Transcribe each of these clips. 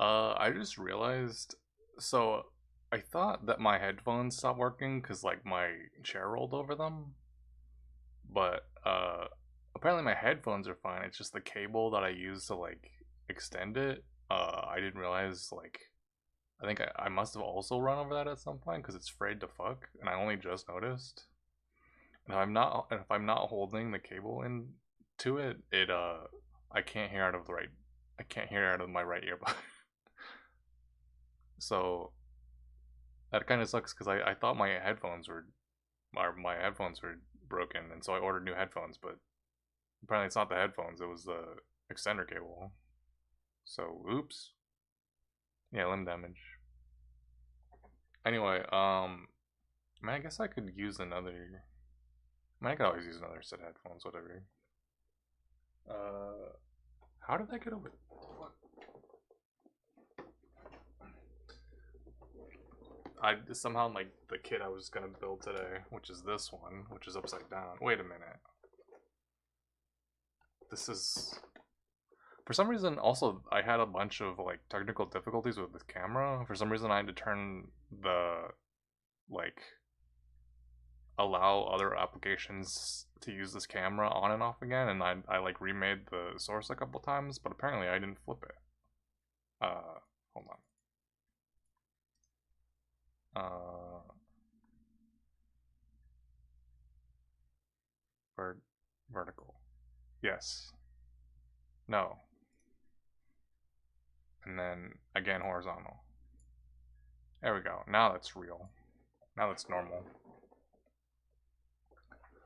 I just realized. So I thought that my headphones stopped working because like my chair rolled over them, but apparently my headphones are fine. It's just the cable that I use to like extend it. I didn't realize like I think I must have also run over that at some point because it's frayed to fuck, and I only just noticed. And if I'm not holding the cable in to it, I can't hear out of the right. I can't hear out of my right earbud. So that kind of sucks because I thought my headphones were broken, and so I ordered new headphones. But apparently, it's not the headphones; it was the extender cable. So, oops. Yeah, limb damage. Anyway, I mean, I guess I could use another. I mean, I could always use another set of headphones, whatever. Uh, how did I get over? What? I somehow like the kit I was gonna build today, which is this one, which is upside down. Wait a minute. This is for some reason. Also, I had a bunch of like technical difficulties with this camera. For some reason, I had to turn the like allow other applications to use this camera on and off again, and I like remade the source a couple times, but apparently I didn't flip it. Hold on. Uh, vert vertical. Yes. No. And then again horizontal. There we go. Now that's real. Now that's normal.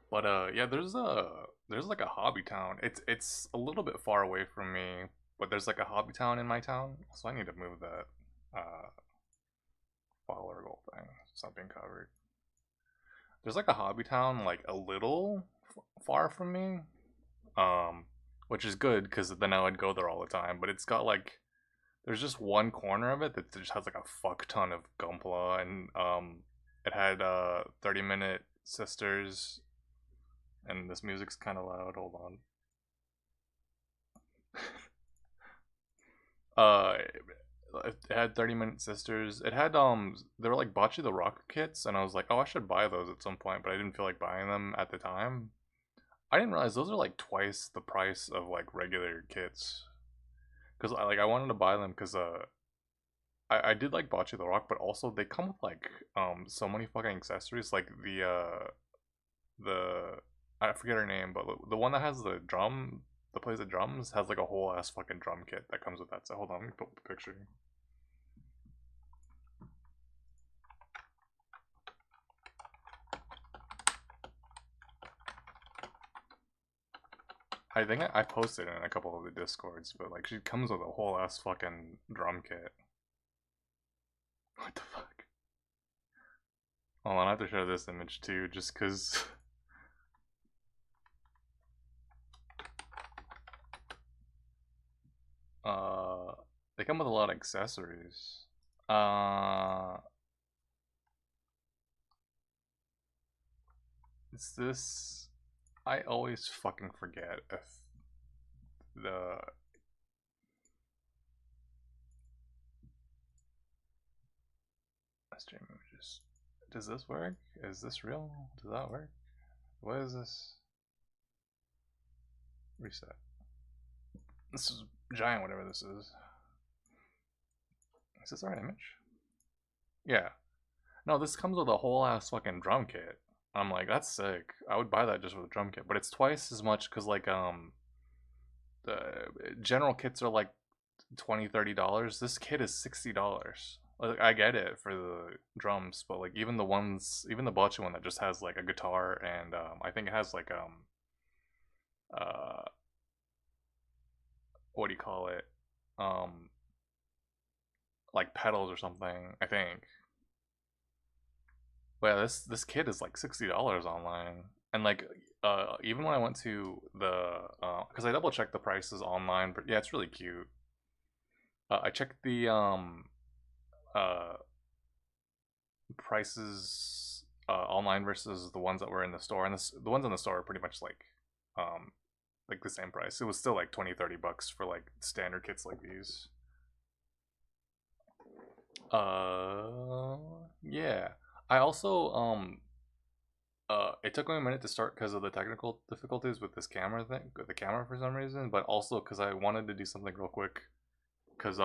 But yeah, there's like a hobby town. It's a little bit far away from me, but there's like a hobby town in my town, so I need to move that uh follower goal thing. It's not being covered. There's like a hobby town like a little far from me, um, which is good because then I would go there all the time. But it's got like there's just one corner of it that just has like a fuck ton of Gunpla, and it had 30-minute sisters, and this music's kind of loud. Hold on. uh, it had 30-minute sisters. It had they were like Bocce the Rock kits, and I was like, oh, I should buy those at some point, but I didn't feel like buying them at the time. I didn't realize those are like twice the price of like regular kits. Cause I wanted to buy them because I did like Bocce the Rock, but also they come with like so many fucking accessories. Like the I forget her name, but the one that has the drum that plays the drums has like a whole ass fucking drum kit that comes with that. So hold on, let me put the picture. I think I posted it in a couple of the discords, but like she comes with a whole ass fucking drum kit. What the fuck? Hold on, I have to show this image too, just cause uh they come with a lot of accessories. Uh is this I always fucking forget if the stream images. Does this work? Is this real? Does that work? What is this? Reset. This is giant, whatever this is. Is this the right image? Yeah. No, this comes with a whole ass fucking drum kit. I'm like, that's sick. I would buy that just for the drum kit, but it's twice as much because like the general kits are like $20-$30. This kit is $60. Like, I get it for the drums, but like even the bocce one that just has like a guitar and I think it has like uh what do you call it um like pedals or something. I think. But yeah, this kit is like $60 online, and like even when I went to the because I double checked the prices online, but yeah, it's really cute. I checked the uh prices online versus the ones that were in the store, and the ones in the store are pretty much um like the same price. It was still like 20-30 bucks for like standard kits like these. Yeah. I also it took me a minute to start because of the technical difficulties with this camera thing, with the camera for some reason, but also because I wanted to do something real quick. Because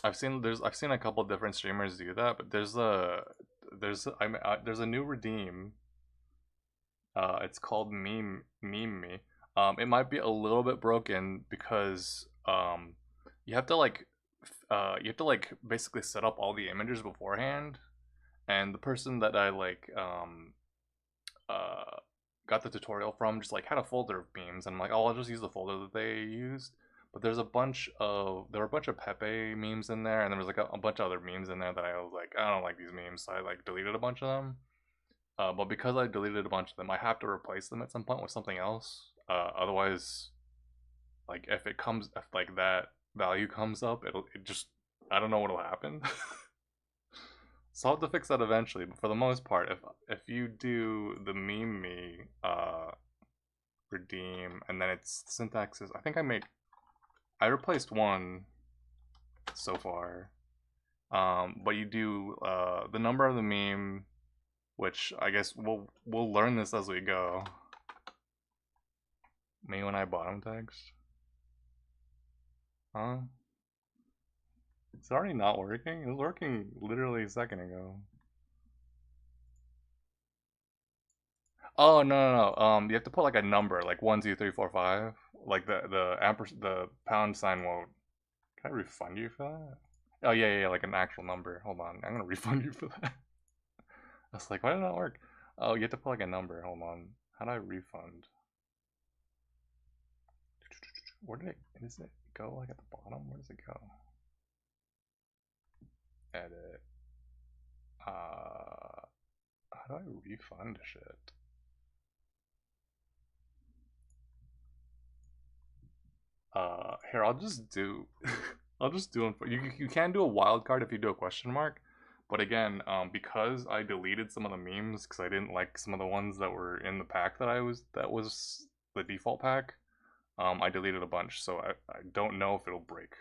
I've seen a couple different streamers do that, but there's a new redeem. It's called Meme Me. It might be a little bit broken because you have to like basically set up all the images beforehand, and the person that I uh got the tutorial from just like had a folder of memes, and I'm like, oh, I'll just use the folder that they used. But there were a bunch of Pepe memes in there, and there was like a bunch of other memes in there that I was like, I don't like these memes, so I like deleted a bunch of them. But because I deleted a bunch of them, I have to replace them at some point with something else. Otherwise, like if like that value comes up, it just I don't know what'll happen. So I'll have to fix that eventually. But for the most part, if you do the meme me redeem, and then its syntax is, I replaced one so far. But you do the number of the meme, which I guess we'll learn this as we go. Me when I bottom text. Huh? It's already not working? It was working literally a second ago. Oh no. You have to put like a number, like 1 2 3 4 5. Like the pound sign won't. Can I refund you for that? Oh yeah, like an actual number. Hold on, I'm gonna refund you for that. I was like, why did that work? Oh, you have to put like a number. Hold on. How do I refund? Where did it? Does it go like at the bottom? Where does it go? Edit. How do I refund shit? Here I'll just do. I'll just do them. You can do a wild card if you do a question mark, but again, because I deleted some of the memes because I didn't like some of the ones that were in the pack that was the default pack. I deleted a bunch, so I don't know if it'll break.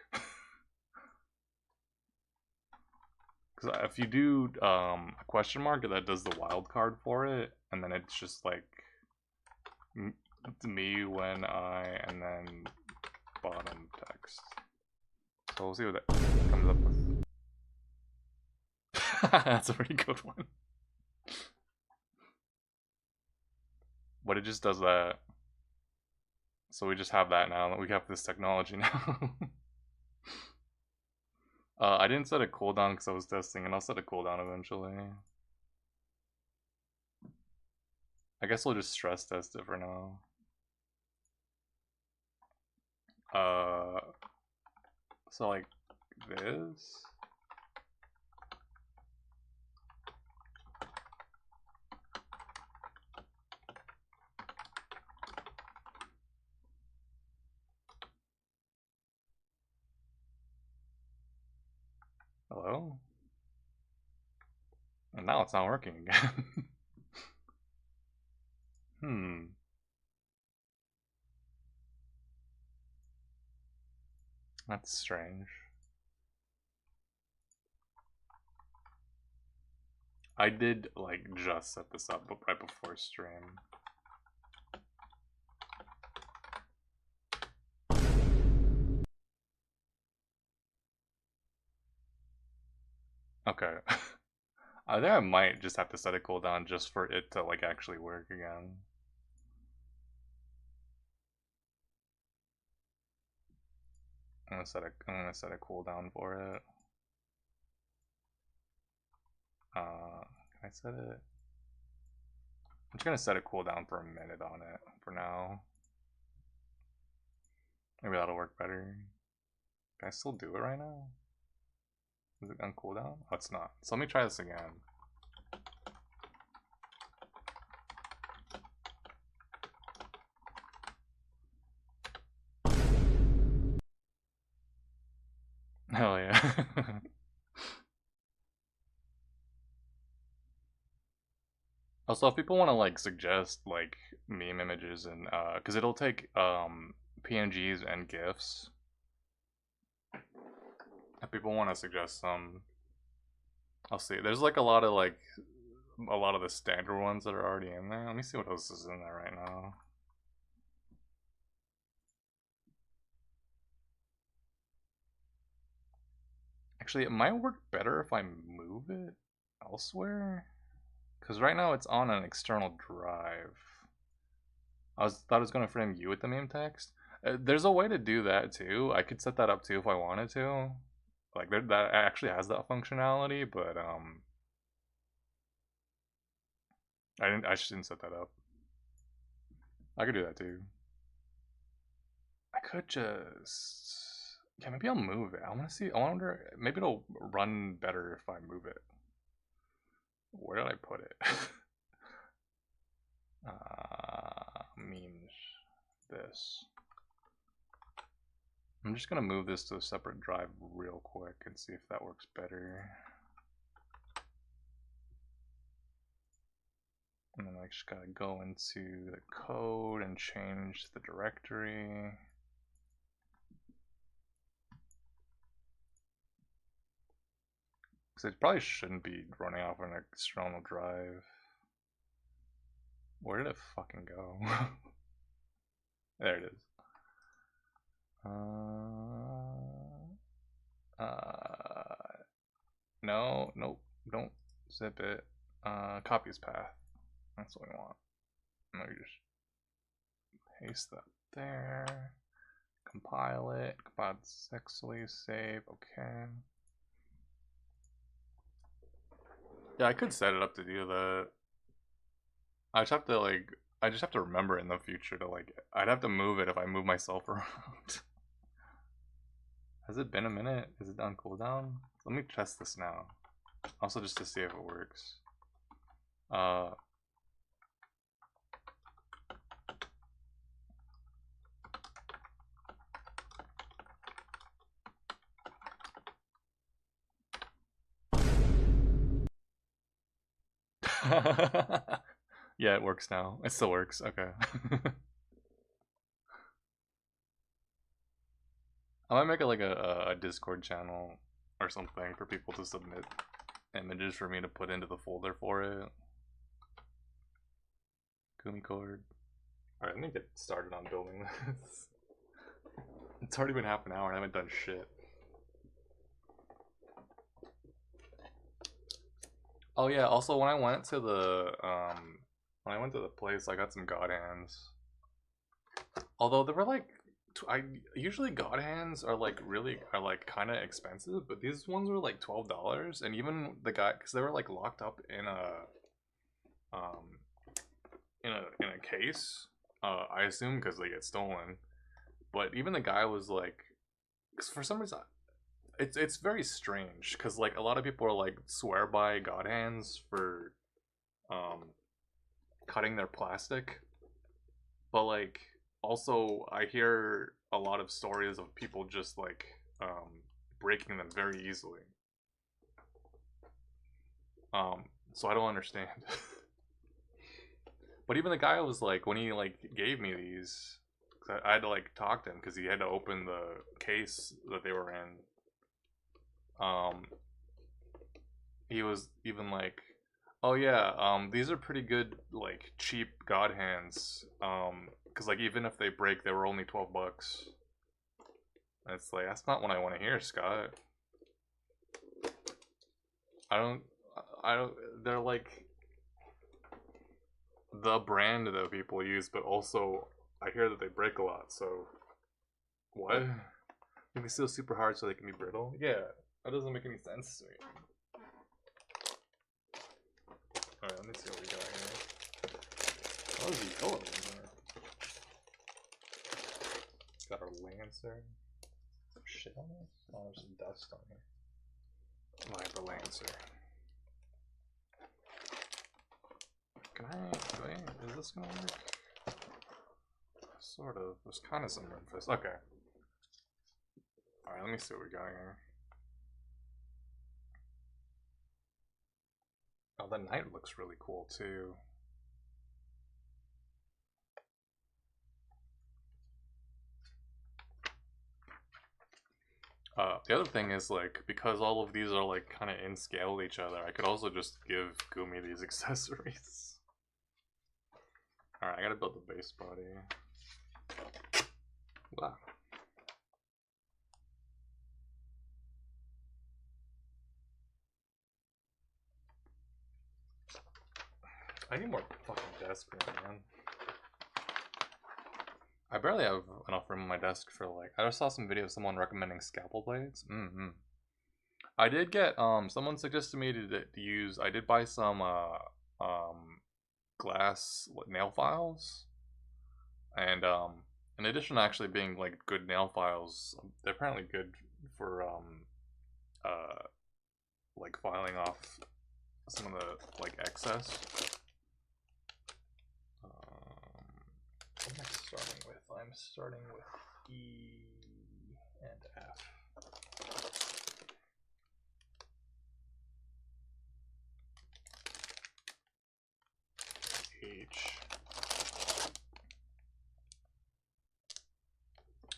Because if you do a question mark, that does the wild card for it, and then it's just like me when I and then bottom text. So we'll see what that comes up with. That's a pretty good one. But it just does that. So we just have that now. We have this technology now. I didn't set a cooldown because I was testing, and I'll set a cooldown eventually. I guess we'll just stress test it for now. So like this. Hello? And now it's not working again. That's strange. I did like just set this up right before stream. Okay. I think I might just have to set a cooldown just for it to like actually work again. I'm gonna set a cooldown for it. Can I set it? I'm just gonna set a cooldown for a minute on it for now. Maybe that'll work better. Can I still do it right now? Is it on cooldown? Oh, it's not. So let me try this again. Hell yeah. Also, if people want to like suggest like meme images and because it'll take PNGs and GIFs, If people want to suggest some, I'll see. There's like a lot of the standard ones that are already in there. Let me see what else is in there right now. Actually, it might work better if I move it elsewhere. Because right now it's on an external drive. Thought it was going to frame you with the meme text. There's a way to do that too. I could set that up too if I wanted to. Like that actually has that functionality, but I shouldn't set that up. I could do that too. I could just, yeah, maybe I'll move it. I want to see. I wonder, maybe it'll run better if I move it. Where did I put it? Memes. This. I'm just gonna move this to a separate drive real quick and see if that works better. And then I just gotta go into the code and change the directory. Because it probably shouldn't be running off an external drive. Where did it fucking go? There it is. No, nope, don't zip it. Copies path. That's what we want. And then we just paste that there. Compile it. Compile successfully. Save. Okay. Yeah, I could set it up to do that. I just have to remember in the future to I'd have to move it if I move myself around. Has it been a minute? Is it on cooldown? Let me test this now. Also just to see if it works. Yeah, it works now. It still works. Okay. I might make it like a Discord channel or something for people to submit images for me to put into the folder for it. Kumicord. Alright, let me get started on building this. It's already been half an hour and I haven't done shit. Oh yeah, also when I went to the place, I got some God Hands. Although they were usually God Hands are kind of expensive, but these ones were like $12, and even the guy, because they were like locked up in a case, I assume because they get stolen. But even the guy was like, because for some reason, it's very strange, because like a lot of people are like swear by God Hands for cutting their plastic, but like also I hear a lot of stories of people just breaking them very easily. So I don't understand. But even the guy was like, when he gave me these, I had to talk to him because he had to open the case that they were in. He was even like, oh yeah, these are pretty good cheap God Hands. Because even if they break, they were only $12. And it's like, that's not what I want to hear, Scott. I don't. They're like the brand that people use, but also I hear that they break a lot. So what? Can they steal super hard so they can be brittle? Yeah, that doesn't make any sense to me. Alright, let me see what we got here. Oh, there's a yellow in there. Got our Lancer. Some shit on this? Oh, there's some dust on here. Oh, I have the Lancer. Is this gonna work? Sort of. There's kind of some Memphis. Okay. Alright, let me see what we got here. Oh, the knight looks really cool too. The other thing is like because all of these are like kind of in scale with each other, I could also just give Gumi these accessories. All right, I gotta build the base body. Wow. I need more fucking desk room, man. I barely have enough room on my desk for like. I just saw some video of someone recommending scalpel blades. I did get someone suggested me to use. I did buy some glass nail files, and in addition to actually being like good nail files, they're apparently good for uh like filing off some of the like excess. What am I starting with? I'm starting with E and F. H.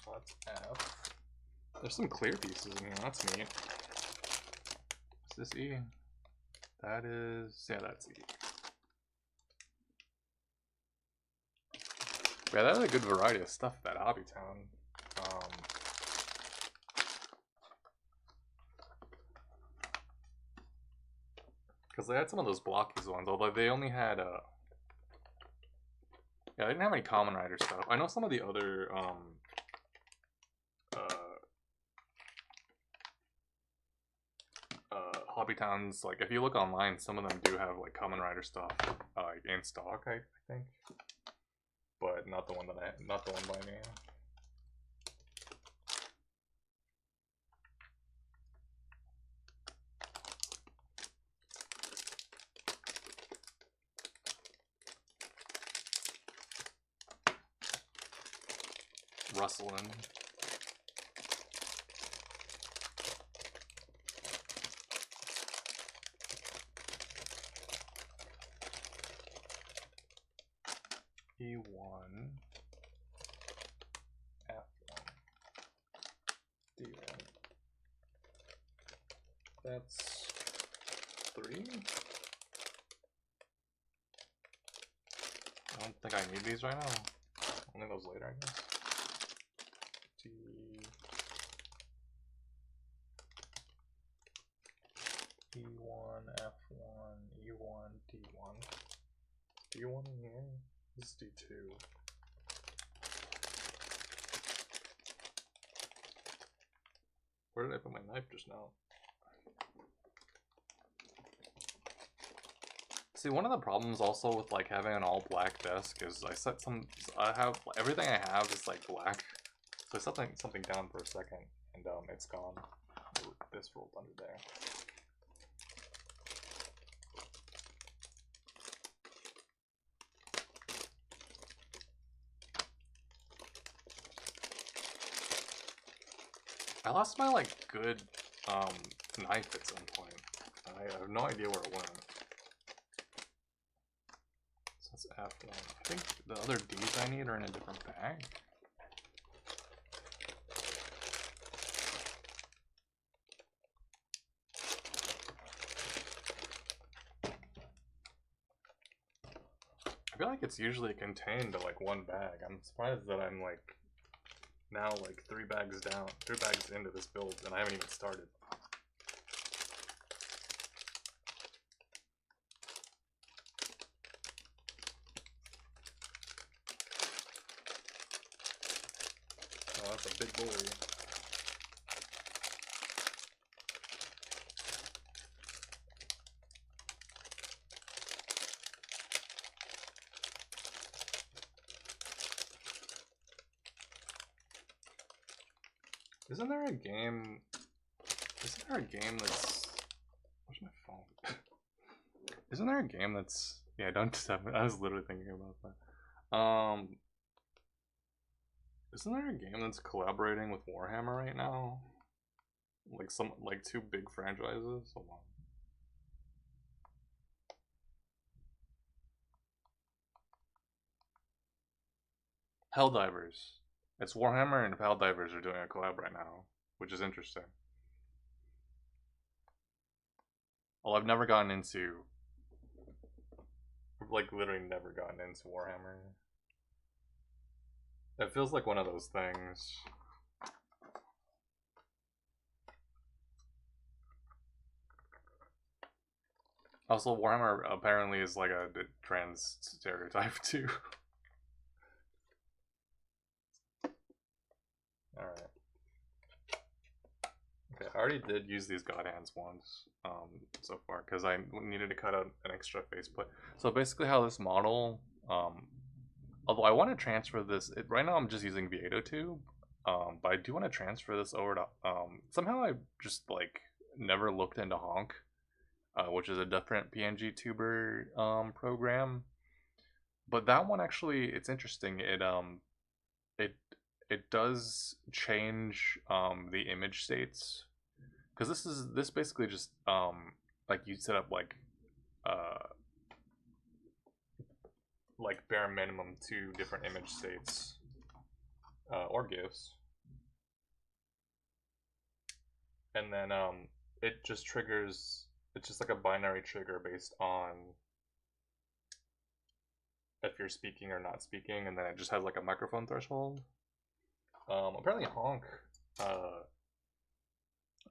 That's F. There's some clear pieces in here. That's neat. Is this E? That is... yeah, that's E. Yeah, that had a good variety of stuff at that Hobby Town. Because they had some of those blockies ones, although they only had yeah, they didn't have any Common Rider stuff. I know some of the other Hobby Towns, like if you look online, some of them do have like Common Rider stuff in stock, I think. But not the one that not the one by me. Rustling. E1, F1, D1. That's 3. I don't think I need these right now. Only those later, I guess. D. E1, F1, E1, D1. D1 in here? This is D2. Where did I put my knife just now? See, one of the problems also with like having an all black desk is I have everything I have is like black. So I set something down for a second and it's gone. This rolled under there. I lost my like good knife at some point. I have no idea where it went. So that's F1. I think the other D's I need are in a different bag. I feel like it's usually contained to like one bag. I'm surprised that I'm like now like 3 bags into this build and I haven't even started. Oh, that's a big boy. Isn't there a game that's... where's my phone? Isn't there a game that's... yeah, don't stop me. I was literally thinking about that. Isn't there a game that's collaborating with Warhammer right now? Like 2 big franchises? Hold on. Helldivers. It's Warhammer and Helldivers are doing a collab right now. which is interesting. Well, I've never gotten into, like, literally never gotten into Warhammer. It feels like one of those things. Also, Warhammer apparently is like a trans stereotype too. Alright. Okay, I already did use these God Hands once so far because I needed to cut out an extra faceplate. So basically how this model, although I want to transfer this, right now I'm just using V802, but I do want to transfer this over to, somehow I just like never looked into Honk, which is a different PNG tuber program. But that one actually, it's interesting. It it does change the image states, because this basically just like you set up uh like bare minimum 2 different image states or GIFs, and then it just triggers. It's just like a binary trigger based on if you're speaking or not speaking, and then it just has like a microphone threshold. Apparently Honk,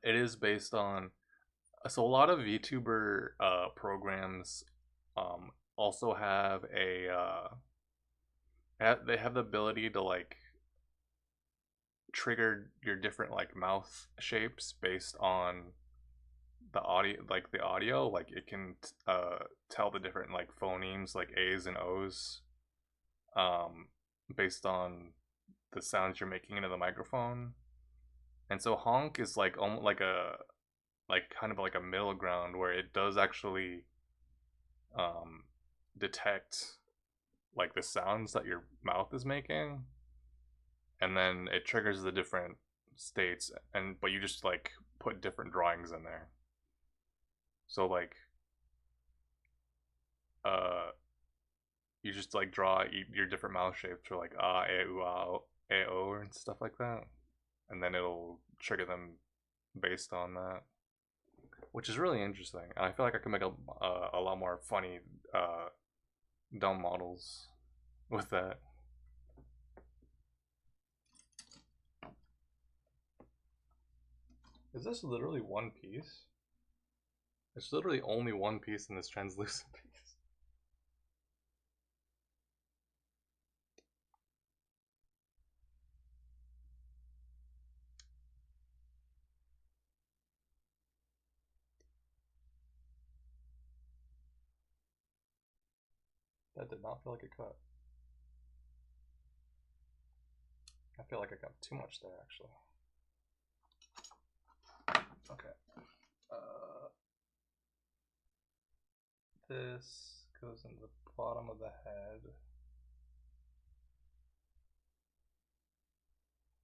it is based on, so a lot of VTuber programs also have they have the ability to like trigger your different like mouth shapes based on the audio, like it can tell the different like phonemes, like A's and O's, um based on the sounds you're making into the microphone. And so Honk is like almost like kind of like a middle ground where it does actually um detect like the sounds that your mouth is making, and then it triggers the different states, and but you just like put different drawings in there. So like uh you just like draw your different mouth shapes for like ah, and stuff like that, and then it'll trigger them based on that, which is really interesting. I feel like I can make a lot more funny dumb models with that. Is this literally one piece? It's literally only one piece in this translucent piece. That did not feel like a cut. I feel like I got too much there, actually. Okay. This goes in the bottom of the head.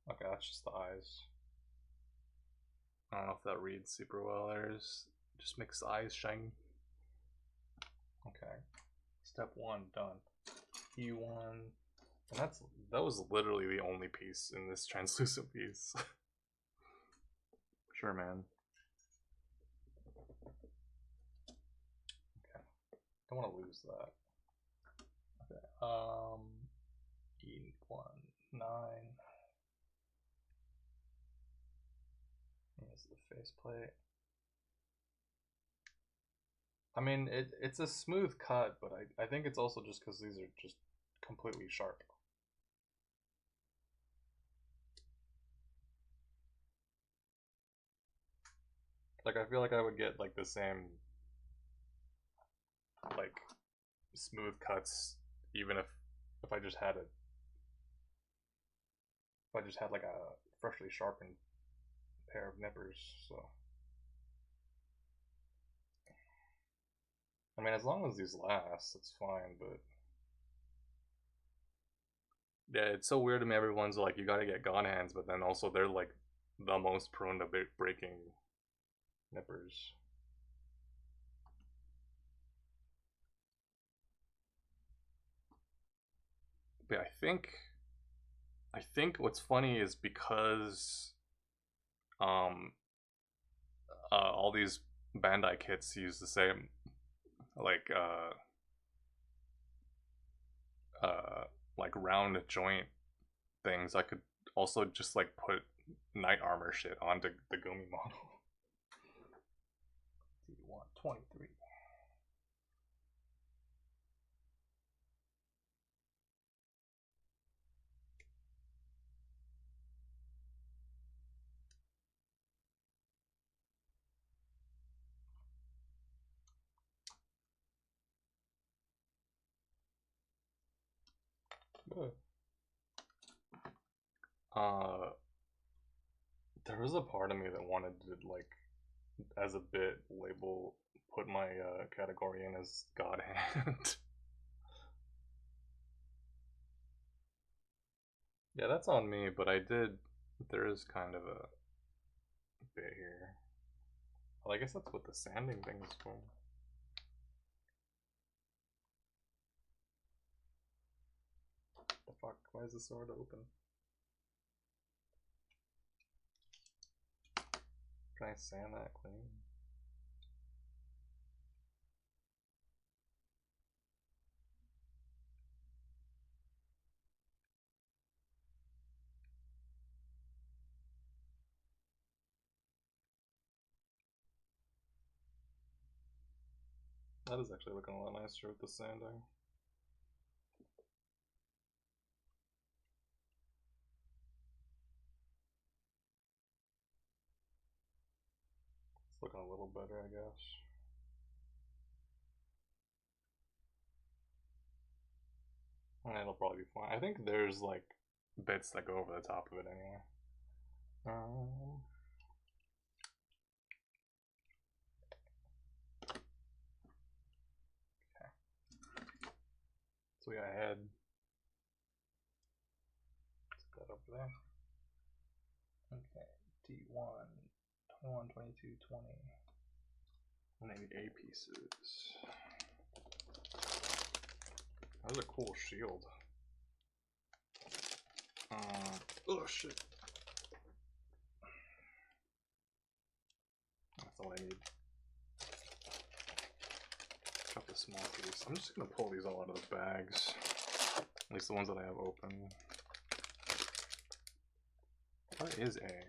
Okay, that's just the eyes. I don't know if that reads super well. There's just makes the eyes shine. Okay. Step 1 done. E1. And that was literally the only piece in this translucent piece. Sure, man. Okay. Don't want to lose that. Okay. E1 9. Here's the faceplate. I mean, it's a smooth cut, but I think it's also just because these are just completely sharp. Like, I feel like I would get like the same like smooth cuts even if I just had a if I just had like a freshly sharpened pair of nippers. So I mean, as long as these last, it's fine. But yeah, it's so weird to me. Everyone's like, you gotta get God Hands, but then also they're like the most prone to breaking nippers. But I think what's funny is because um, all these Bandai kits use the same like uh like round joint things. I could also just like put knight armor shit onto the Gumi model. D123. Uh, there was a part of me that wanted to like, as a bit, put my category in as God Hand. Yeah, that's on me, but I did. There is kind of a bit here. Well, I guess that's what the sanding thing is for. The fuck? Why is the sword open? Try and sand that clean. That is actually looking a lot nicer with the sanding. It's looking a little better, I guess. And it'll probably be fine. I think there's like bits that go over the top of it anyway. Okay. So we got head. Put that over there. Okay. D1, 21, 22, 20. And I need A pieces. That was a cool shield. Oh shit. That's all I need. Got the small piece. I'm just gonna pull these all out of the bags. At least the ones that I have open. What is A?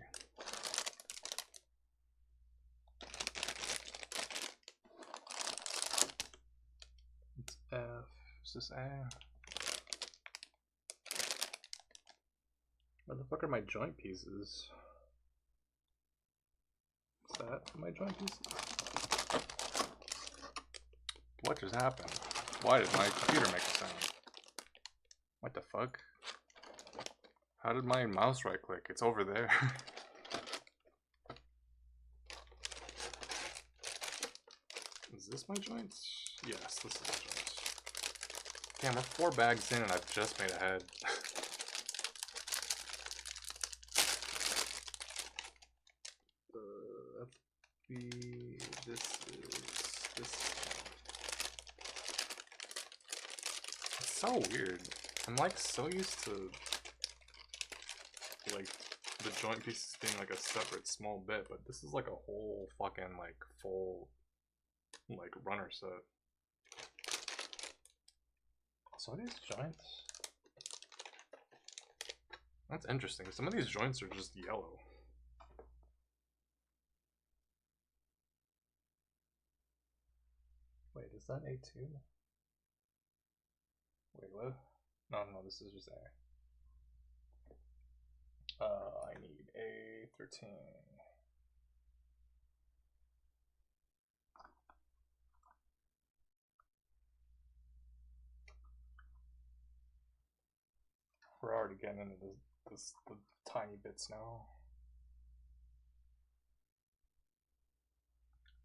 It's F. Is this A? Where the fuck are my joint pieces? Is that my joint pieces? What just happened? Why did my computer make a sound? What the fuck? How did my mouse right click? It's over there. Is this my joints? Yes, this is my joints. Damn, we're 4 bags in and I've just made a head. This is this. It's so weird. I'm like so used to like the joint pieces being like a separate small bit, but this is like a whole fucking like full like runner set. So are these joints? That's interesting. Some of these joints are just yellow. Wait, is that A2? Wait, what? No, this is just A. I need A13. We're already getting into the tiny bits now.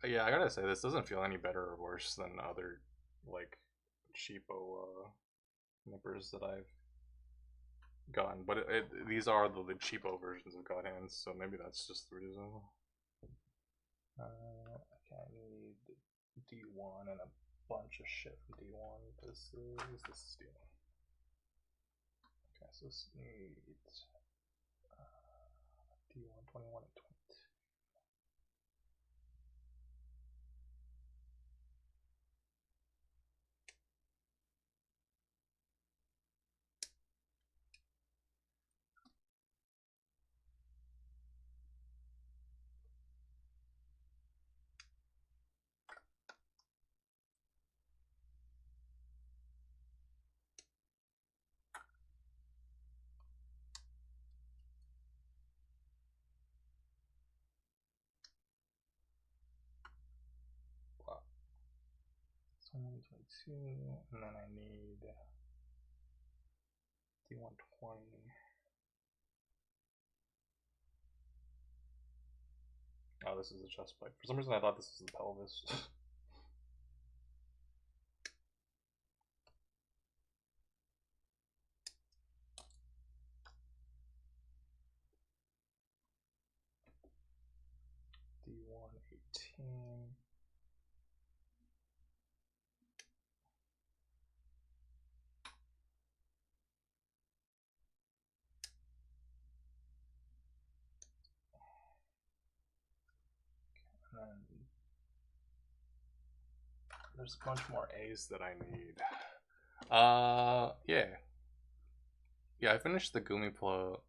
Yeah, I gotta say, this doesn't feel any better or worse than other, like, cheapo nippers that I've gotten. But these are the cheapo versions of God Hands, so maybe that's just the reason. Okay, I need D1 and a bunch of shit from D1. This is D1. Okay, so this needs D1, 21, and 22. D22, and then I need D120. Oh, this is the chest plate. For some reason, I thought this was the pelvis. D118. And then there's a bunch more A's that I need. Yeah. Yeah, I finished the Gumipla,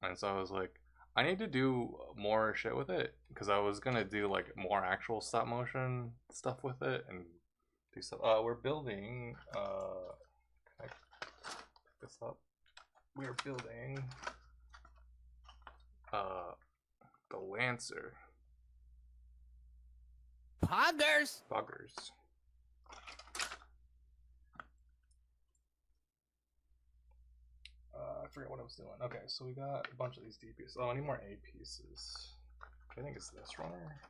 and so I was like, I need to do more shit with it, because I was gonna do like more actual stop motion stuff with it, and do stuff. We're building, can I pick this up? We're building, the Lancer. Poggers! Buggers. I forget what I was doing. Okay, so we got a bunch of these D pieces. Oh, I need more A pieces. I think it's this runner.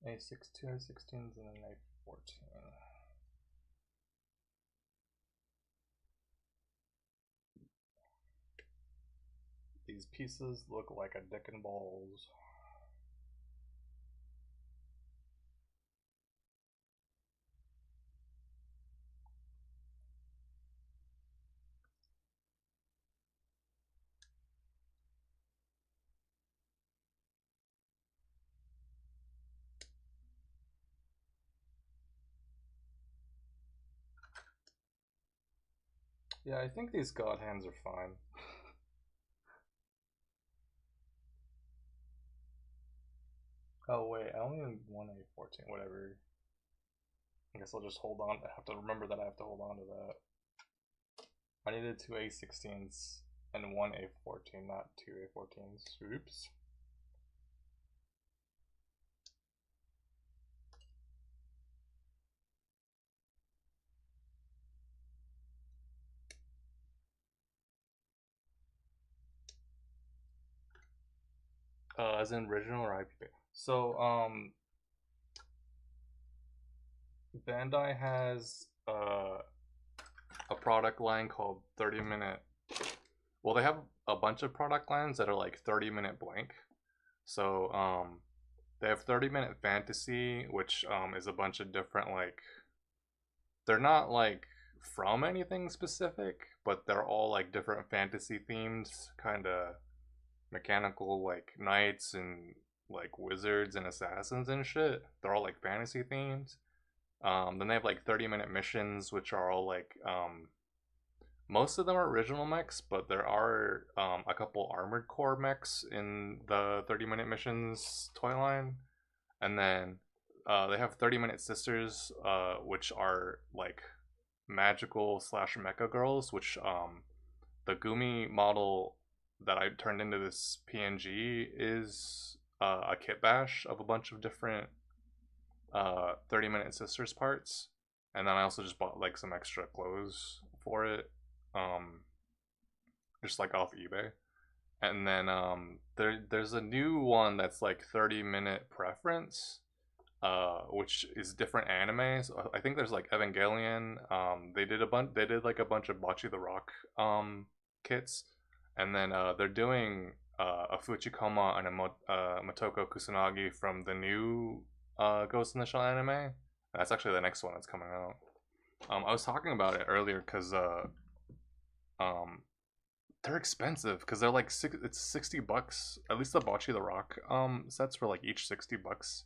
A6, two A16s, and then A14. These pieces look like a dick and balls. Yeah, I think these god hands are fine. Oh wait, I only need one A14, whatever. I guess I'll just hold on. I have to remember that I have to hold on to that. I needed two A16s and one A14, not two A14s. Oops. As in original or IP? So, Bandai has a product line called 30 Minute. Well, they have a bunch of product lines that are like 30-minute blank. So, they have 30-minute fantasy, which is a bunch of different, like, they're not like from anything specific, but they're all like different fantasy themes, kind of mechanical, like knights and like wizards and assassins and shit. They're all like fantasy themes. Then they have like 30-minute missions, which are all like most of them are original mechs, but there are a couple armored core mechs in the 30-minute missions toy line. And then they have 30-minute sisters, which are like magical slash mecha girls, which the Gumi model that I turned into this PNG is a kit bash of a bunch of different 30-minute sisters parts. And then I also just bought like some extra clothes for it, just like off eBay. And then there's a new one that's like 30-minute preference, which is different animes. I think there's like Evangelion. They did like a bunch of Bocce the Rock kits, and then they're doing a Fuchikoma and a Motoko Kusanagi from the new Ghost in the Shell anime. That's actually the next one that's coming out. I was talking about it earlier because um, they're expensive because they're like it's $60. At least the Bocce the Rock sets for like each $60.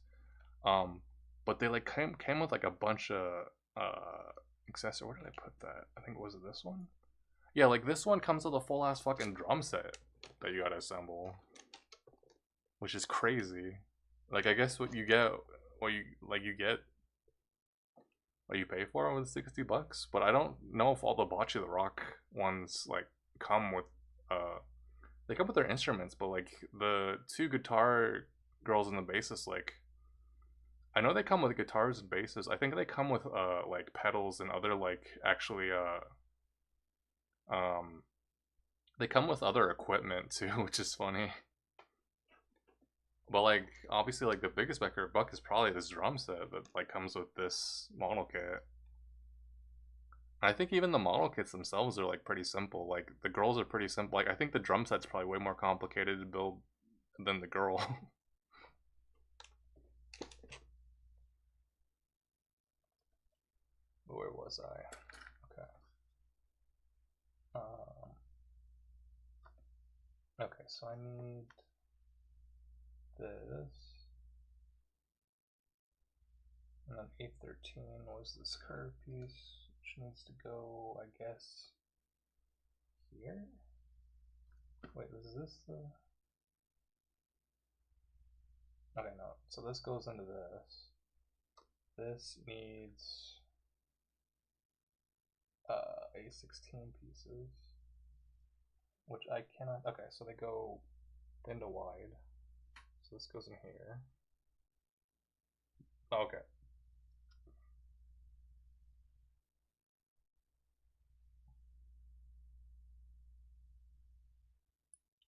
But they like came with like a bunch of accessories. Where did I put that? I think was it this one? Yeah, like this one comes with a full ass fucking drum set that you gotta assemble, which is crazy. Like I guess what you get, what you get, what you pay for with $60. But I don't know if all the Bocce the Rock ones like come with They come with their instruments, but like the two guitar girls and the bassist, like I know they come with guitars and basses. I think they come with like pedals and other like actually um they come with other equipment too, which is funny. But like obviously like the biggest buck is probably this drum set that like comes with this model kit. I think even the model kits themselves are like pretty simple. Like the girls are pretty simple. Like I think the drum set's probably way more complicated to build than the girl. Where was I? Okay. Um, okay, so I need this. And then A13 was this curve piece, which needs to go, I guess, here? Wait, was this the... Okay, no. So this goes into this. This needs A16 pieces, which I cannot... Okay, so they go thin to wide. So this goes in here. Okay.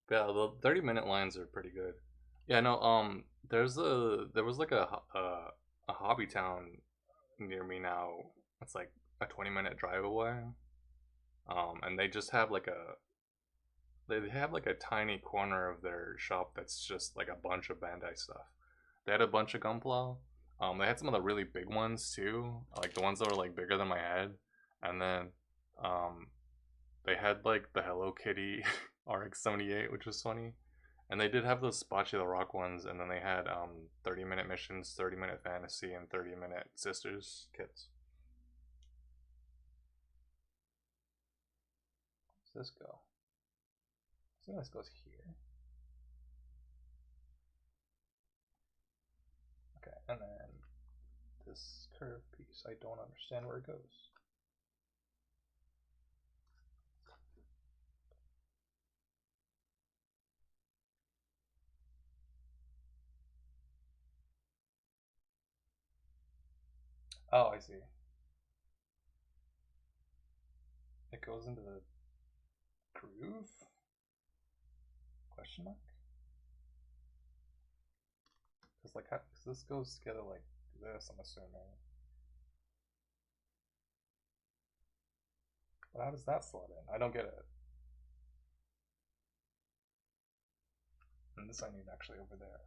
Yeah, the 30-minute lines are pretty good. Yeah, no, there was like a hobby town near me now. It's like a 20-minute drive away. And they just have like they have like a tiny corner of their shop that's just like a bunch of Bandai stuff. They had a bunch of Gunpla. They had some of the really big ones too, like the ones that were like bigger than my head. And then um, they had like the Hello Kitty RX-78, which was funny. And they did have those Spotchy the Rock ones, and then they had 30-minute missions, 30-minute fantasy, and 30-minute sisters kits. Where's this go? I think this goes here. Okay, and then this curve piece, I don't understand where it goes. Oh, I see. It goes into the groove? Question mark? Because like, cause this goes together like this, I'm assuming. But how does that slot in? I don't get it. And this I need actually over there.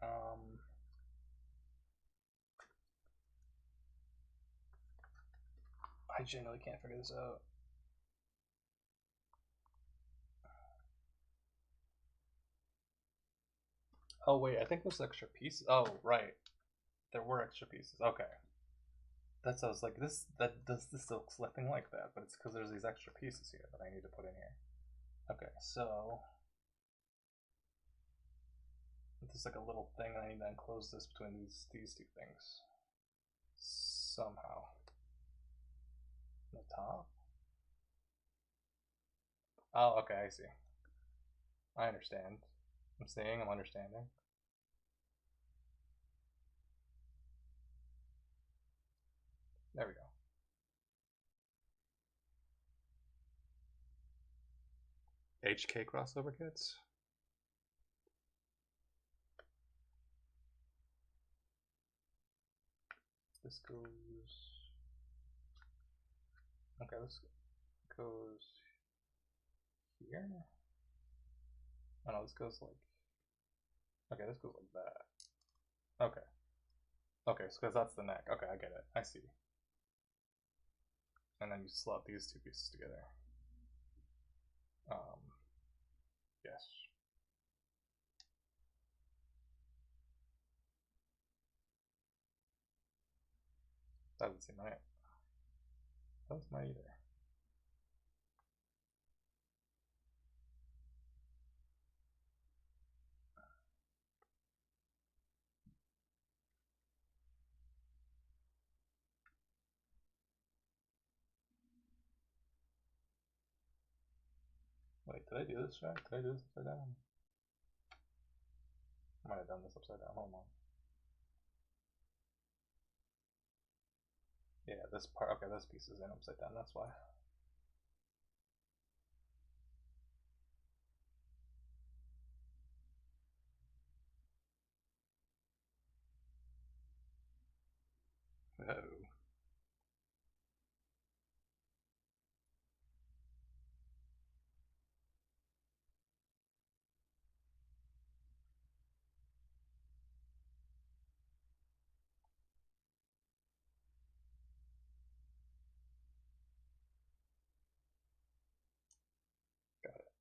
I genuinely can't figure this out. Oh wait, I think there's extra pieces. Oh right, there were extra pieces. Okay, that's I was like this looks nothing like that, but it's because there's these extra pieces here that I need to put in here. Okay, so there's like a little thing I need to enclose this between these two things somehow. The top. Oh, okay, I see. I understand. I'm seeing. I'm understanding. There we go. HK crossover kits. This goes. Okay, this goes here. Oh no, this goes like. Okay, this goes like that. Okay. Okay, so because that's the neck. Okay, I get it. I see. And then you slot these two pieces together. Um, yes. That doesn't seem right. That doesn't right either. Wait, did I do this right? Did I do this upside down? might have done this upside down. Hold on. Yeah, this part. Okay, this piece is in upside down. That's why. Oh. Got it.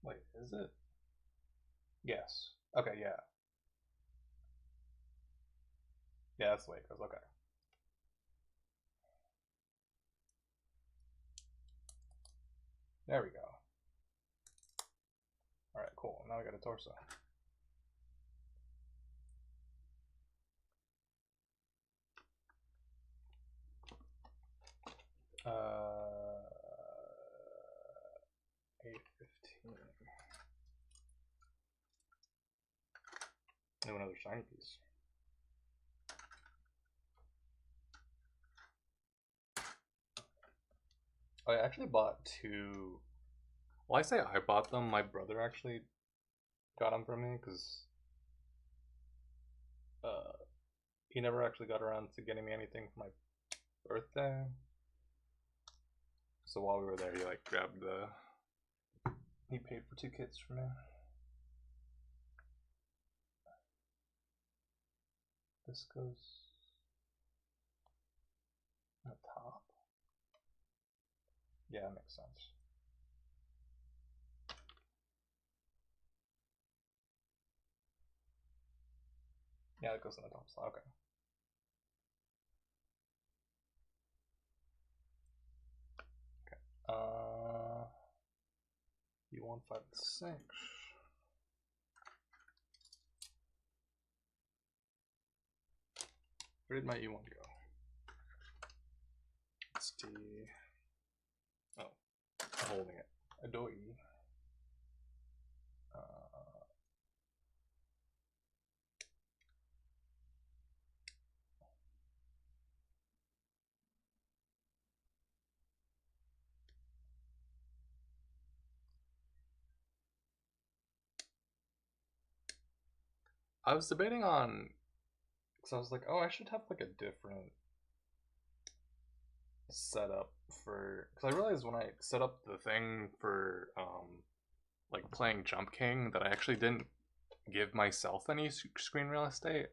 Wait, is it? Yes. Okay, yeah. Yeah, that's the way it goes. Okay. There we go. Alright, cool. Now we got a torso. Uh, 815. New another shiny piece. I actually bought two. Well, I say I bought them. My brother actually got them for me because he never actually got around to getting me anything for my birthday. So while we were there, he like grabbed the. He paid for two kits for me. This goes on the top. Yeah, that makes sense. Yeah, it goes on the top slot. Okay. U156. Where did my E1 go? It's the. Oh, I'm holding it. Adobe. I was debating on, because I was like, oh, I should have like a different setup for, because I realized when I set up the thing for like playing Jump King that I actually didn't give myself any screen real estate.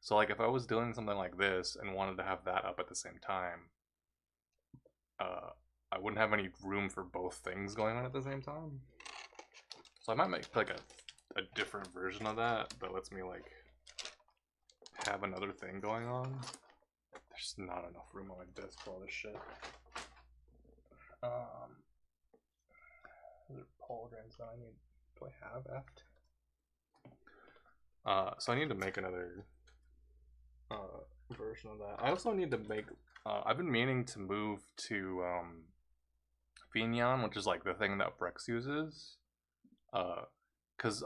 So like if I was doing something like this and wanted to have that up at the same time, I wouldn't have any room for both things going on at the same time. So I might make like a different version of that lets me like have another thing going on. There's not enough room on my desk for all this shit. Those are pauldrons that I need. Do I have Eft? So I need to make another version of that. I also need to make. I've been meaning to move to Fignon, which is like the thing that Brex uses. Because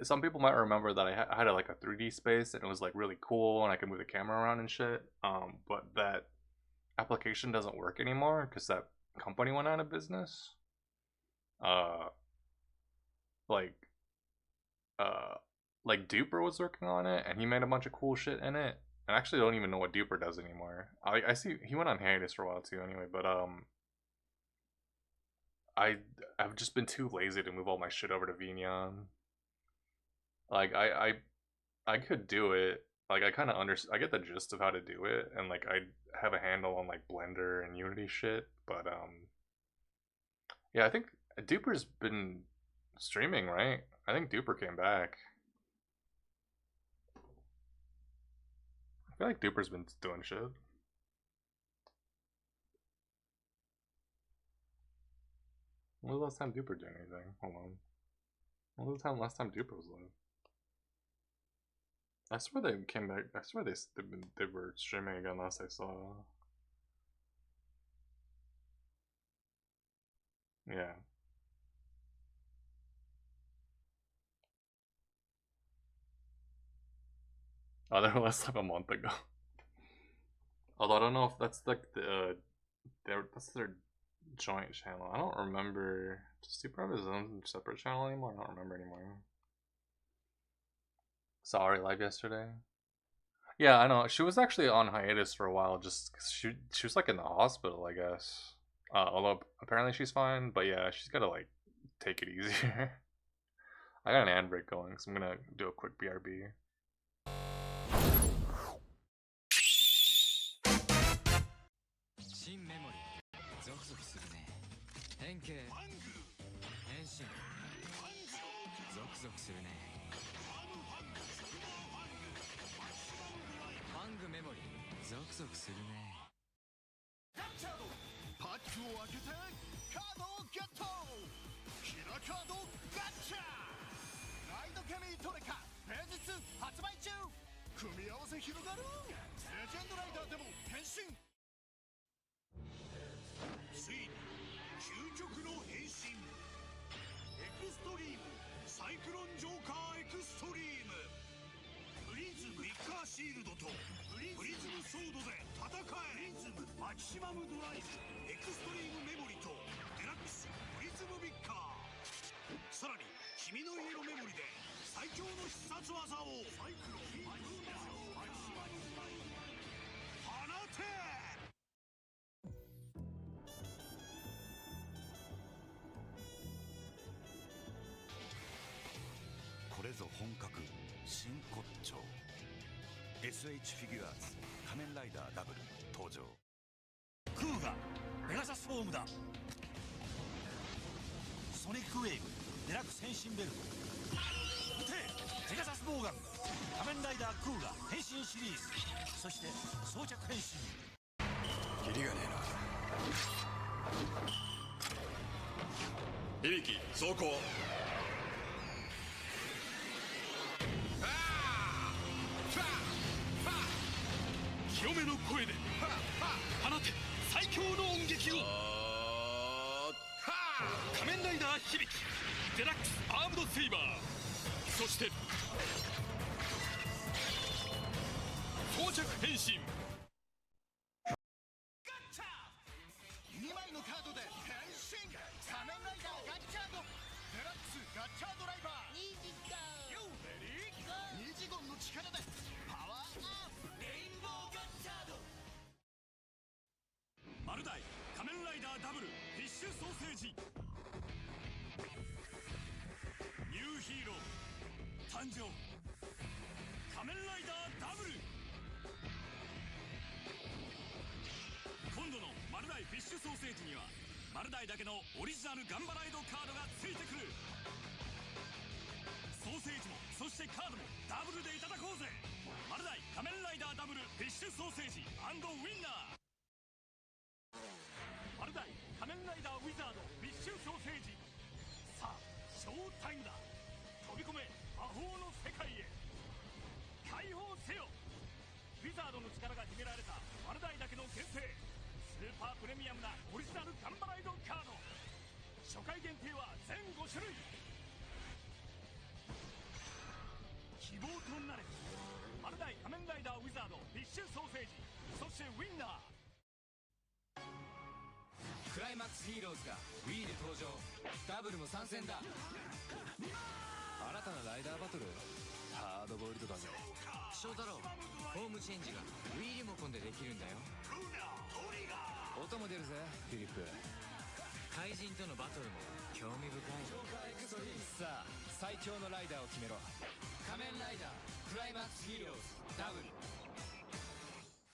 some people might remember that I had like a 3D space and it was like really cool and I could move the camera around and shit. But that application doesn't work anymore because that company went out of business. Uh, like uh like Duper was working on it and he made a bunch of cool shit in it. I actually don't even know what Duper does anymore. I see he went on hiatus for a while too anyway, but I've just been too lazy to move all my shit over to Vignon. Like I could do it. Like I kind of I get the gist of how to do it and like I have a handle on like Blender and Unity shit, but yeah, I think Duper's been streaming, right? I think Duper came back. I feel like Duper's been doing shit. When was the last time Duper did anything? Hold on. When was the last time Duper was live? I swear they came back. I swear they were streaming again last I saw. Yeah. Oh, they were less like a month ago. Although I don't know if that's like that's their joint channel. I don't remember. Does Super have his own separate channel anymore? I don't remember anymore. Sorry, live yesterday. Yeah, I know. She was actually on hiatus for a while, just 'cause she was like in the hospital, I guess. Although apparently she's fine, but yeah, she's gotta like take it easier. I got an ad break going, so I'm gonna do a quick BRB. 新メモリゾクゾクするね変形変身ゾクゾクするねファングメモリゾクゾクするねパックを開けてカードをゲットキラカードガッチャライドケミートレカ平日発売中組み合わせ広がるレジェンドライダーでも変身ついに究極の変身エクストリームサイクロンジョーカーエクストリームプリズムビッカーシールドとプリズムソードで戦えプリズムマキシマムドライブエクストリームメモリとデラックスプリズムビッカーさらに君の家のメモリで最強の必殺技をサイクロンマキシマムドライブ放てこれぞ本格真骨頂 SH フィギュアーズ仮面ライダーダブル登場クーガペガサスフォームだソニックウェーブデラックス変身ベルト撃てペガサスボウガン仮面ライダークーガ変身シリーズそして装着変身キリがねえな響き走行清めの声で放て最強の音撃を仮面ライダー響きデラックスアームドセイバーそして装着変身ガッチャ2枚のカードで変身仮面ライダーガッチャードデラックスガッチャードライバーニジゴンニジゴンの力でパワーアップレインボーガッチャードマルダイ仮面ライダーダブルフィッシュソーセージニューヒーロー誕生仮面ライダーダブル今度のマルダイフィッシュソーセージにはマルダイだけのオリジナルガンバライドカードがついてくるソーセージもそしてカードもダブルでいただこうぜマルダイ仮面ライダーダブルフィッシュソーセージ&ウィンナーマルダイ仮面ライダーウィザードフィッシュソーセージさあショータイムだ飛び込め魔法の世界へ解放せよウィザードの力が秘められたマルダイだけの限定スーパープレミアムなオリジナルガンバライドカード初回限定は全5種類希望となれマルダイ仮面ライダーウィザードフィッシュソーセージそしてウィンナークライマックスヒーローズが Wii で登場ダブルも参戦だ新たなライダーバトルハードボイルドだぜ翔太郎フォームチェンジが Wii リモコンでできるんだよ音も出るぜフィリップ怪人とのバトルも興味深いさあ最強のライダーを決めろ仮面ライダークライマックスヒーローズダブル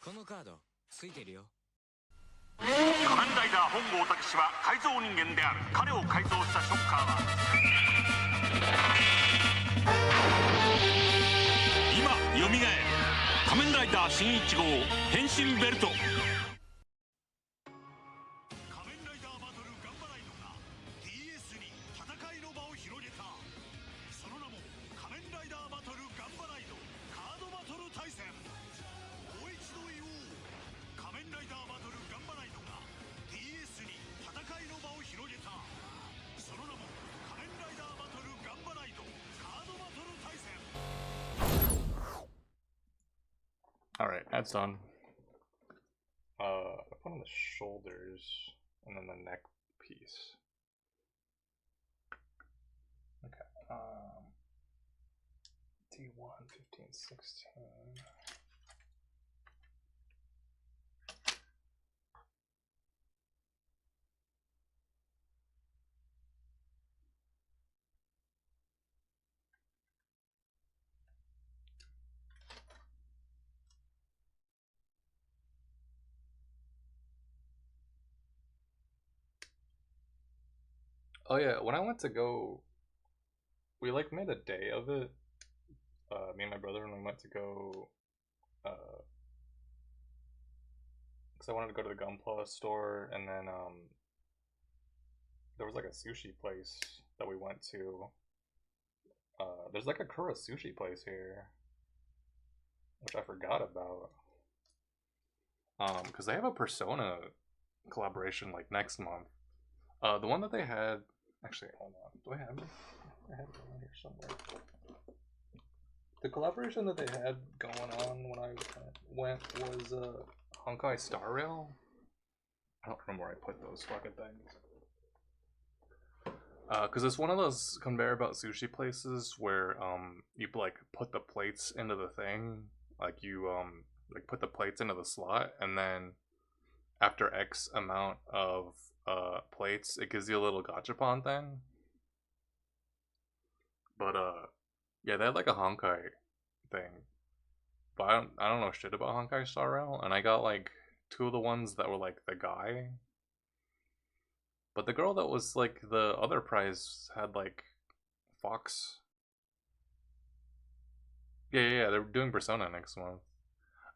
このカードついてるよ仮面ライダー本郷武史は改造人間である彼を改造したショッカーは今よみがえる仮面ライダー新1号変身ベルト仮面ライダーバトルガンバライドが DS に戦いの場を広げたその名も仮面ライダーバトルガンバライドカードバトル対戦もう一度言おう仮面ライダーバトルガンバライドが DS に戦いの場を広げた Alright, that's done. I put on the shoulders and then the neck piece. Okay. D1, 15, 16. Oh yeah, when I went to go, we like made a day of it. Me and my brother, and we went to go, because I wanted to go to the Gunpla store, and then there was like a sushi place that we went to. There's like a Kura sushi place here, which I forgot about. Because they have a Persona collaboration like next month. The one that they had, actually, hold on, do I have it? I have it around here somewhere. The collaboration that they had going on when I went was Honkai Star Rail. I don't remember where I put those fucking things. Because it's one of those conveyor belt sushi places where you like put the plates into the thing, like you like put the plates into the slot, and then after X amount of plates, it gives you a little gachapon thing. But yeah, they had like a Honkai thing, but I don't know shit about Honkai Star Rail, and I got like two of the ones that were like the guy. But the girl that was like the other prize had like Fox. Yeah. They're doing Persona next month.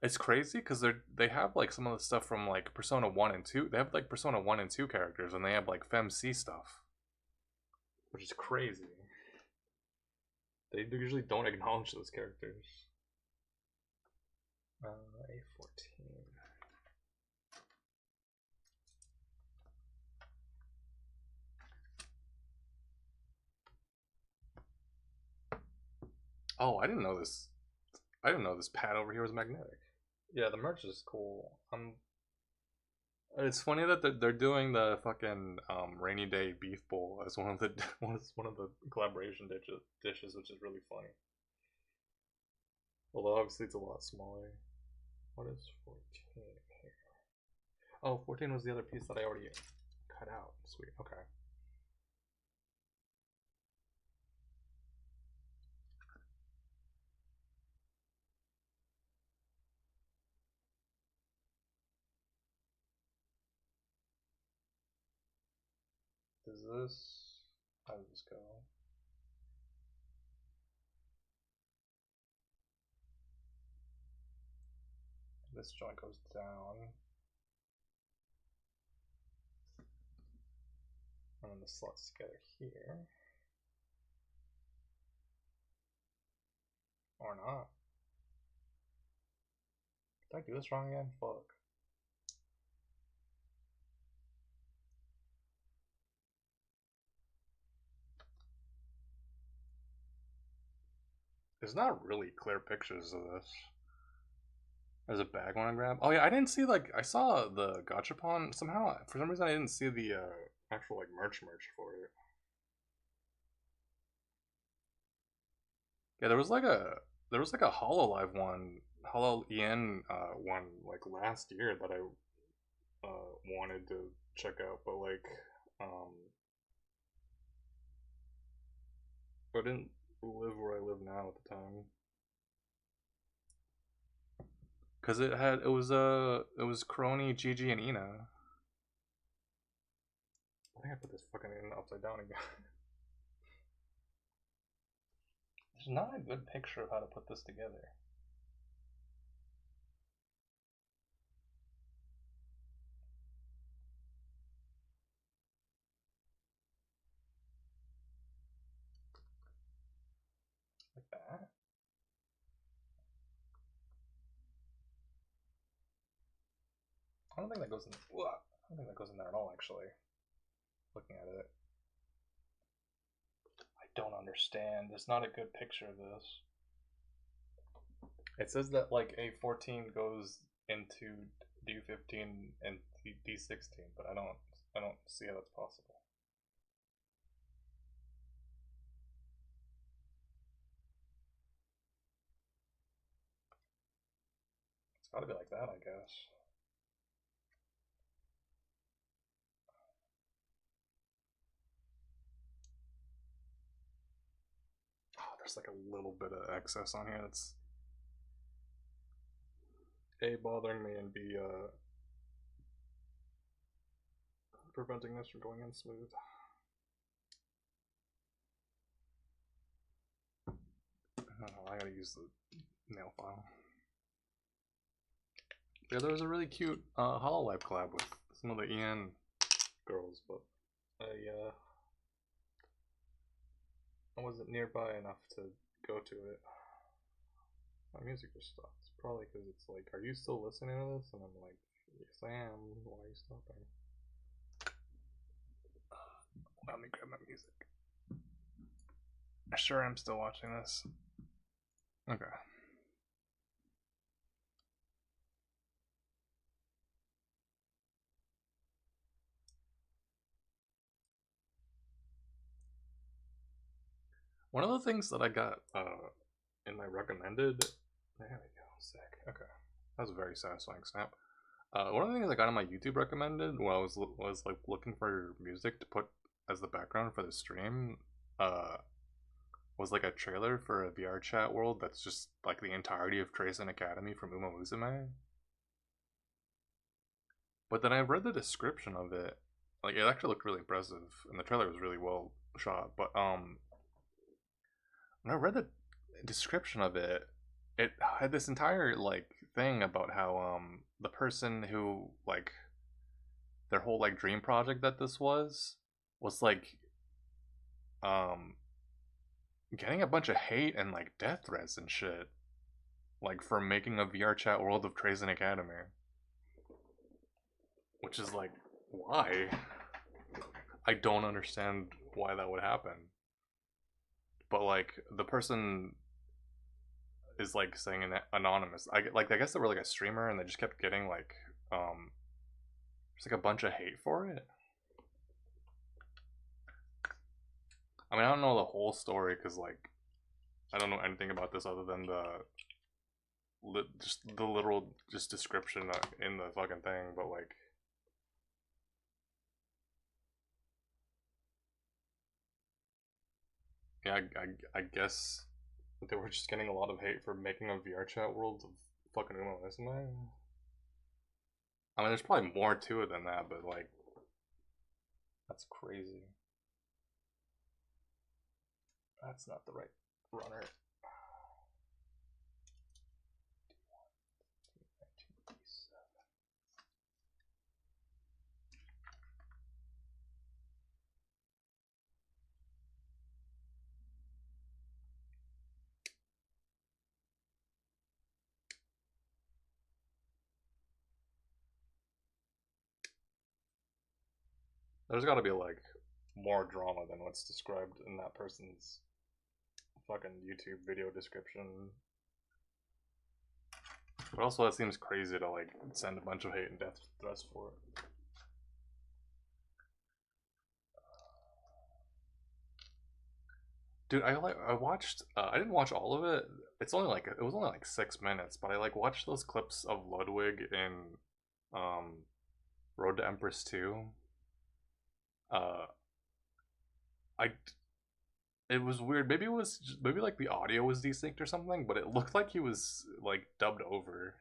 It's crazy because they have like some of the stuff from like Persona 1 and 2. They have like Persona 1 and 2 characters, and they have like FemC stuff, which is crazy. They usually don't acknowledge those characters. A14. Oh, I didn't know this. I didn't know this pad over here was magnetic. Yeah, the merch is cool. It's funny that they're doing the fucking rainy day beef bowl as one of the one of the collaboration dishes, which is really funny. Although obviously it's a lot smaller. What is 14 here? Oh, 14 was the other piece that I already cut out. Sweet. Okay. Does this? How does this go? This joint goes down. And then the slots together here. Or not. Did I do this wrong again? Fuck. There's not really clear pictures of this. There's a bag one to grab. Oh yeah, I didn't see like I saw the gachapon somehow. For some reason, I didn't see the actual like merch for it. Yeah, there was like a Hololive one, Holo EN one like last year that I wanted to check out, but like I didn't live where I live now at the time. Cause it was Crony, Gigi, and Ina. I think I put this fucking Ina upside down again. There's not a good picture of how to put this together. Like that. I don't think that goes in. I don't think that goes in there at all, actually. Looking at it. I don't understand. There's not a good picture of this. It says that like A14 goes into D15 and D16, but I don't see how that's possible. It's gotta be like that, I guess. Oh, there's like a little bit of excess on here that's A, bothering me, and B, preventing this from going in smooth. Oh, I gotta use the nail file. Yeah, there was a really cute Hololive collab with some of the EN girls, but I wasn't nearby enough to go to it. My music just stopped. It's probably because it's like, are you still listening to this? And I'm like, yes I am. Why are you stopping? Let me grab my music. I sure am still watching this. Okay. One of the things that I got in my recommended, there we go, sick. Okay, that was a very satisfying snap. One of the things I got on my YouTube recommended when I was like looking for music to put as the background for the stream, was like a trailer for a VR chat world that's just like the entirety of Trace Academy from Uma Musume. But then I read the description of it, like it actually looked really impressive, and the trailer was really well shot. But when I read the description of it, it had this entire like thing about how the person who like their whole like dream project that this was like getting a bunch of hate and like death threats and shit, like for making a VR chat world of Trazen Academy, which is like, why? I don't understand why that would happen. But like the person is like saying anonymous. I guess they were like a streamer and they just kept getting like just like a bunch of hate for it. I mean, I don't know the whole story because like I don't know anything about this other than just the literal just description in the fucking thing. But like, yeah, I guess they were just getting a lot of hate for making a VR chat world of fucking Uma Musume. I mean, there's probably more to it than that, but like, that's crazy. That's not the right runner. There's got to be like more drama than what's described in that person's fucking YouTube video description. But also, that seems crazy to like send a bunch of hate and death threats for it. Dude, I watched. I didn't watch all of it. It was only like 6 minutes, but I like watched those clips of Ludwig in Road to Empress 2. Uh, I it was weird. Maybe it was maybe like the audio was desynced or something, but it looked like he was like dubbed over.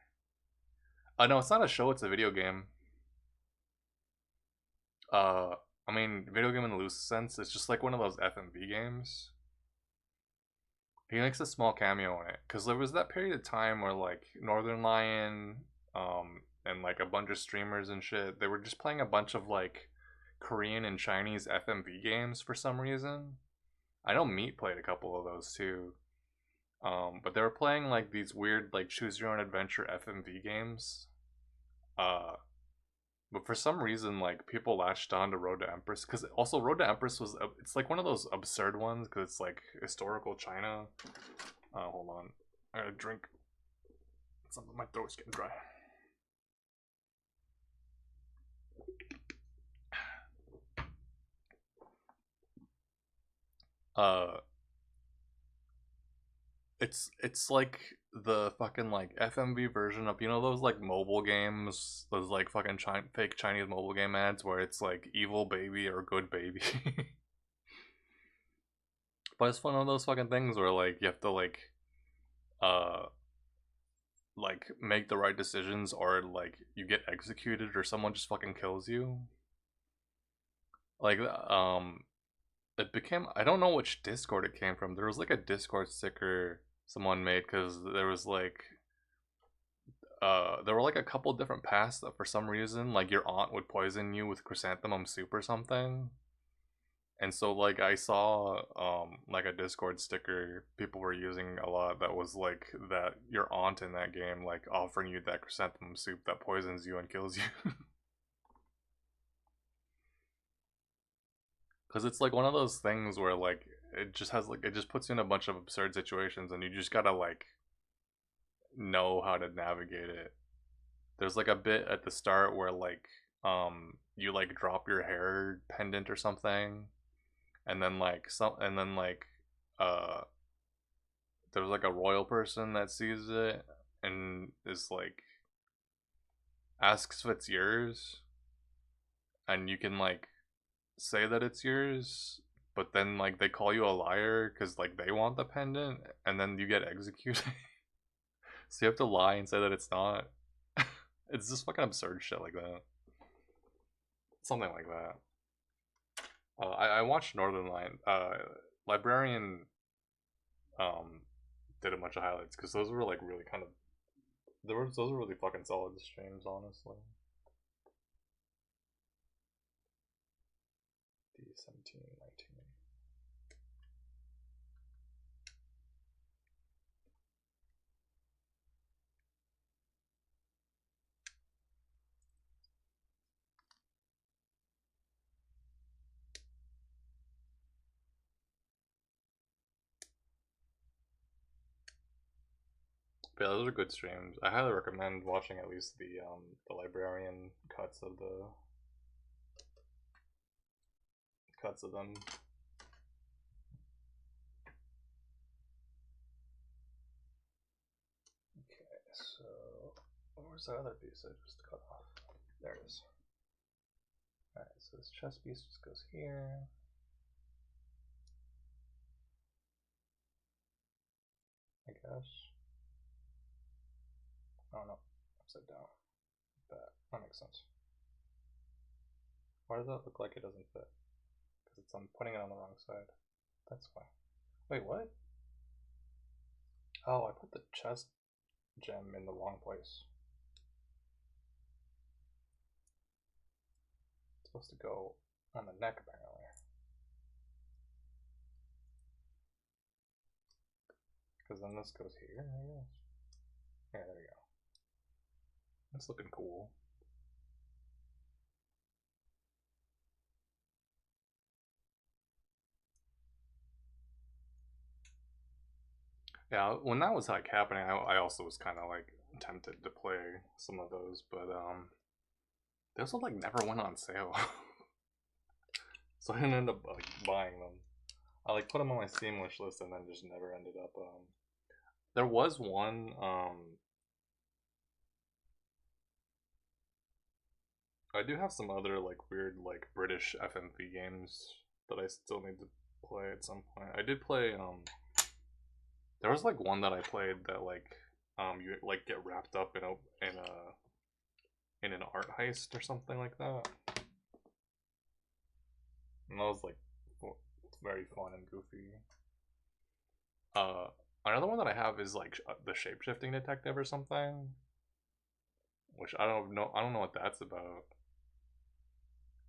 No, it's not a show. It's a video game. Uh, I mean, video game in the loose sense. It's just like one of those FMV games. He makes a small cameo in it because there was that period of time where like Northern Lion, and like a bunch of streamers and shit, they were just playing a bunch of like Korean and Chinese FMV games for some reason. I know Meat played a couple of those too. But they were playing like these weird like choose your own adventure FMV games. Uh, but for some reason, like people latched on to Road to Empress because also Road to Empress was it's like one of those absurd ones because it's like historical China. Hold on, I gotta drink. My throat's getting dry. Uh, it's like the fucking like FMV version of, you know, those like mobile games, those like fucking fake Chinese mobile game ads where it's like evil baby or good baby. But it's one of those fucking things where like you have to uh like make the right decisions or like you get executed or someone just fucking kills you. Like it became, I don't know which Discord it came from. There was like a Discord sticker someone made because there was like there were like a couple different paths that for some reason like your aunt would poison you with chrysanthemum soup or something. And so like I saw like a Discord sticker people were using a lot that was like that your aunt in that game like offering you that chrysanthemum soup that poisons you and kills you. Cuz it's like one of those things where like it just has like it just puts you in a bunch of absurd situations and you just got to like know how to navigate it. There's like a bit at the start where like you like drop your hair pendant or something and then like uh there's like a royal person that sees it and is like asks if it's yours and you can like say that it's yours but then like they call you a liar because like they want the pendant and then you get executed. So you have to lie and say that it's not. It's just fucking absurd shit like that. Something like that. I watched Northern Line. Librarian did a bunch of highlights because those were like really kind of those were really fucking solid streams, honestly. D17, 19. But yeah, those are good streams. I highly recommend watching at least the librarian cuts of them. Okay, so where's that other piece I just cut off? There it is. Alright, so this chess piece just goes here. I guess. I don't know. Upside down. That makes sense. Why does that look like it doesn't fit? Because I'm putting it on the wrong side. That's why. Wait, what? Oh, I put the chest gem in the wrong place. It's supposed to go on the neck, apparently. Because then this goes here, I guess. Yeah, there we go. That's looking cool. Yeah, when that was like happening, I also was kind of like tempted to play some of those, but they also like never went on sale, so I didn't end up like buying them. I like put them on my Steam wish list and then just never ended up. There was one. I do have some other like weird like British FMV games that I still need to play at some point. I did play there was like one that I played that like you like get wrapped up in an art heist or something like that. And that was like very fun and goofy. Uh Another one that I have is like the shapeshifting detective or something, which I don't know what that's about.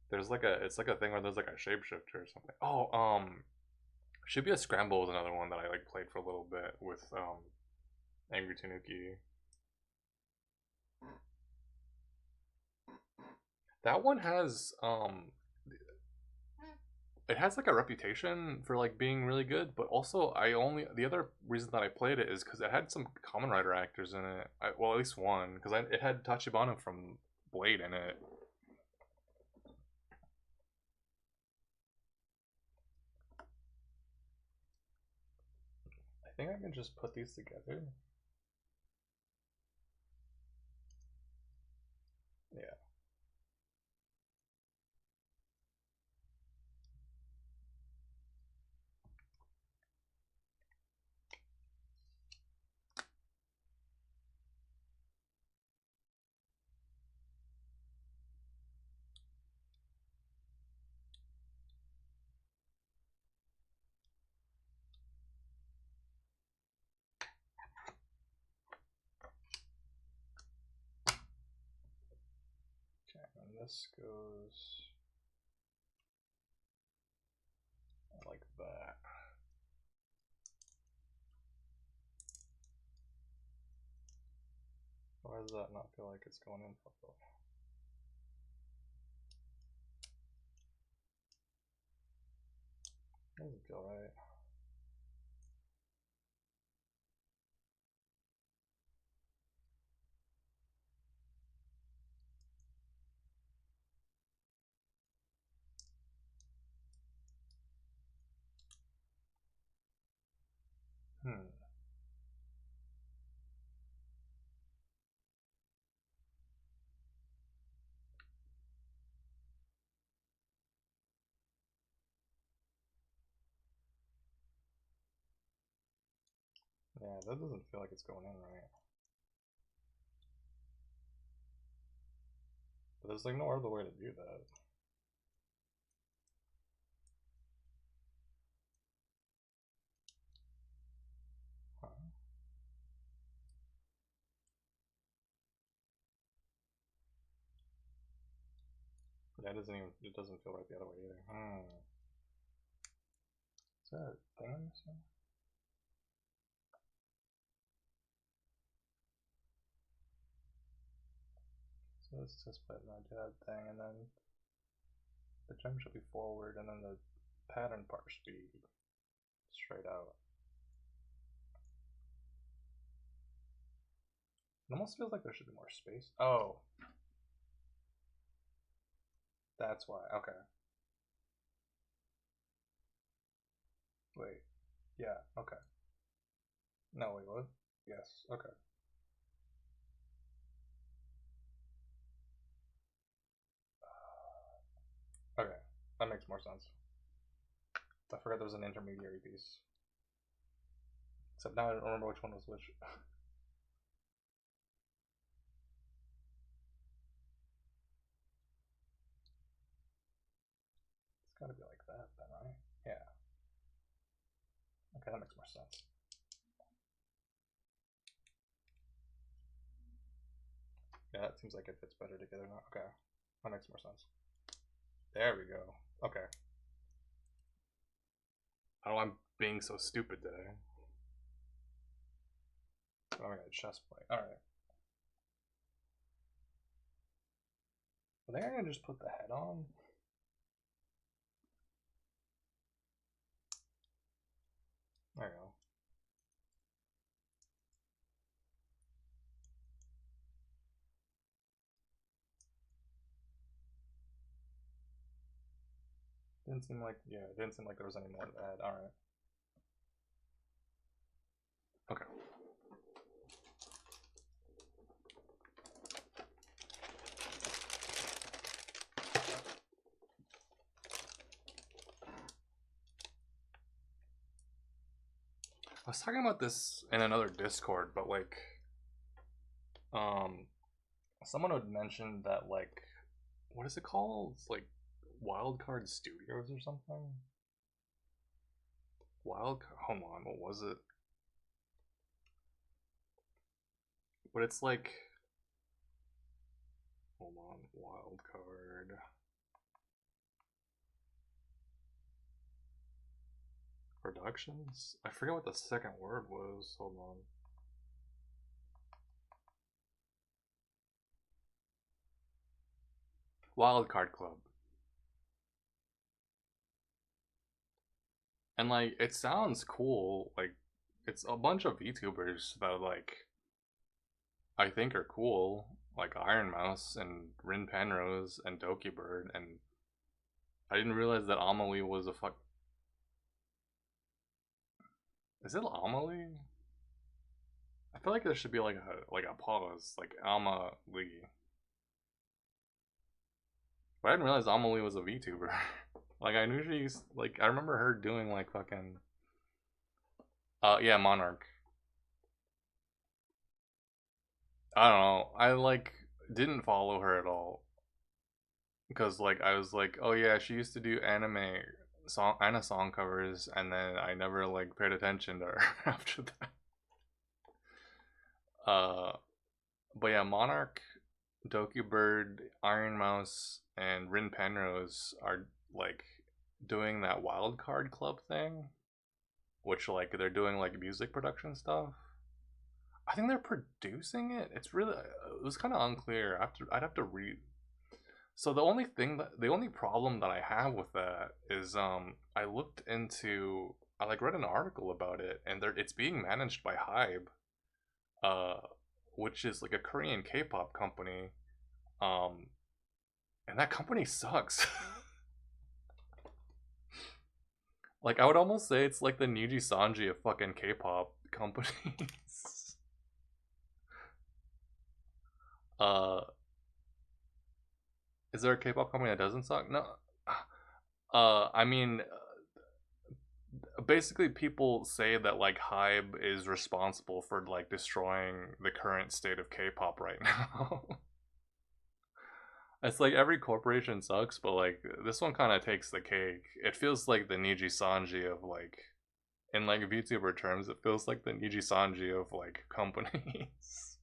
There's like it's like a thing where there's like a shapeshifter or something. Oh, should be a scramble is another one that I like played for a little bit with Angry Tanuki. That one has it has like a reputation for like being really good, but also the other reason that I played it is because it had some Kamen Rider actors in it. Well, at least one, because it had Tachibana from Blade in it. I think I can just put these together. Yeah. Okay, and this goes like that. Why does that not feel like it's going in properly? Doesn't feel right. Hmm. Yeah, that doesn't feel like it's going in right. But there's like no other way to do that. Huh. Yeah, it doesn't feel right the other way either. Is that a thing I'm missing? So let's just put my that thing, and then the gem should be forward, and then the pattern part should be straight out. It almost feels like there should be more space. Oh. That's why. Okay. Wait. Yeah, okay. No, wait, what? Yes, okay. Okay, that makes more sense. I forgot there was an intermediary piece. Except now I don't remember which one was which. It's gotta be like that then, right? Yeah. Okay, that makes more sense. Yeah, that seems like it fits better together now. Okay, that makes more sense. There we go. Okay. Oh, I'm being so stupid today. Oh, I got a chest plate. Alright. I think I'm gonna just put the head on. There you go. Didn't seem like, yeah, it didn't seem like there was any more to add. Alright. Okay. I was talking about this in another Discord, but like, um, someone had mentioned that like, what is it called? It's like Wildcard Studios or something. Hold on, what was it? But it's like, hold on, Wildcard Productions. I forget what the second word was. Hold on. Wildcard Club. And like it sounds cool. Like it's a bunch of VTubers that like I think are cool, like Iron Mouse and Rin Penrose and Doki Bird, and I didn't realize that Amelie was a fuck. Is it Amelie? I feel like there should be like a pause, like Alma Lee. But I didn't realize Amelie was a VTuber. Like I knew she's like I remember her doing like fucking yeah, Monarch. I don't know. I like didn't follow her at all because like I was like, oh yeah, she used to do song covers, and then I never like paid attention to her after that. Uh, but yeah, Monarch, Doku Bird, Iron Mouse, and Rin Penrose are like doing that wild card club thing, which like they're doing like music production stuff. I think they're producing it. It's really it was kind of unclear. I'd have to read. So the only problem that I have with that is I looked into I like read an article about it, and it's being managed by Hybe, uh, which is like a Korean K-pop company, um, and that company sucks. Like I would almost say it's like the Niji Sanji of fucking K-pop companies. uh, is there a K-pop company that doesn't suck? No. I mean, basically people say that like Hybe is responsible for like destroying the current state of K-pop right now. It's like every corporation sucks, but like this one kind of takes the cake. It feels like the Niji Sanji of like in like VTuber terms, it feels like the Niji Sanji of like companies.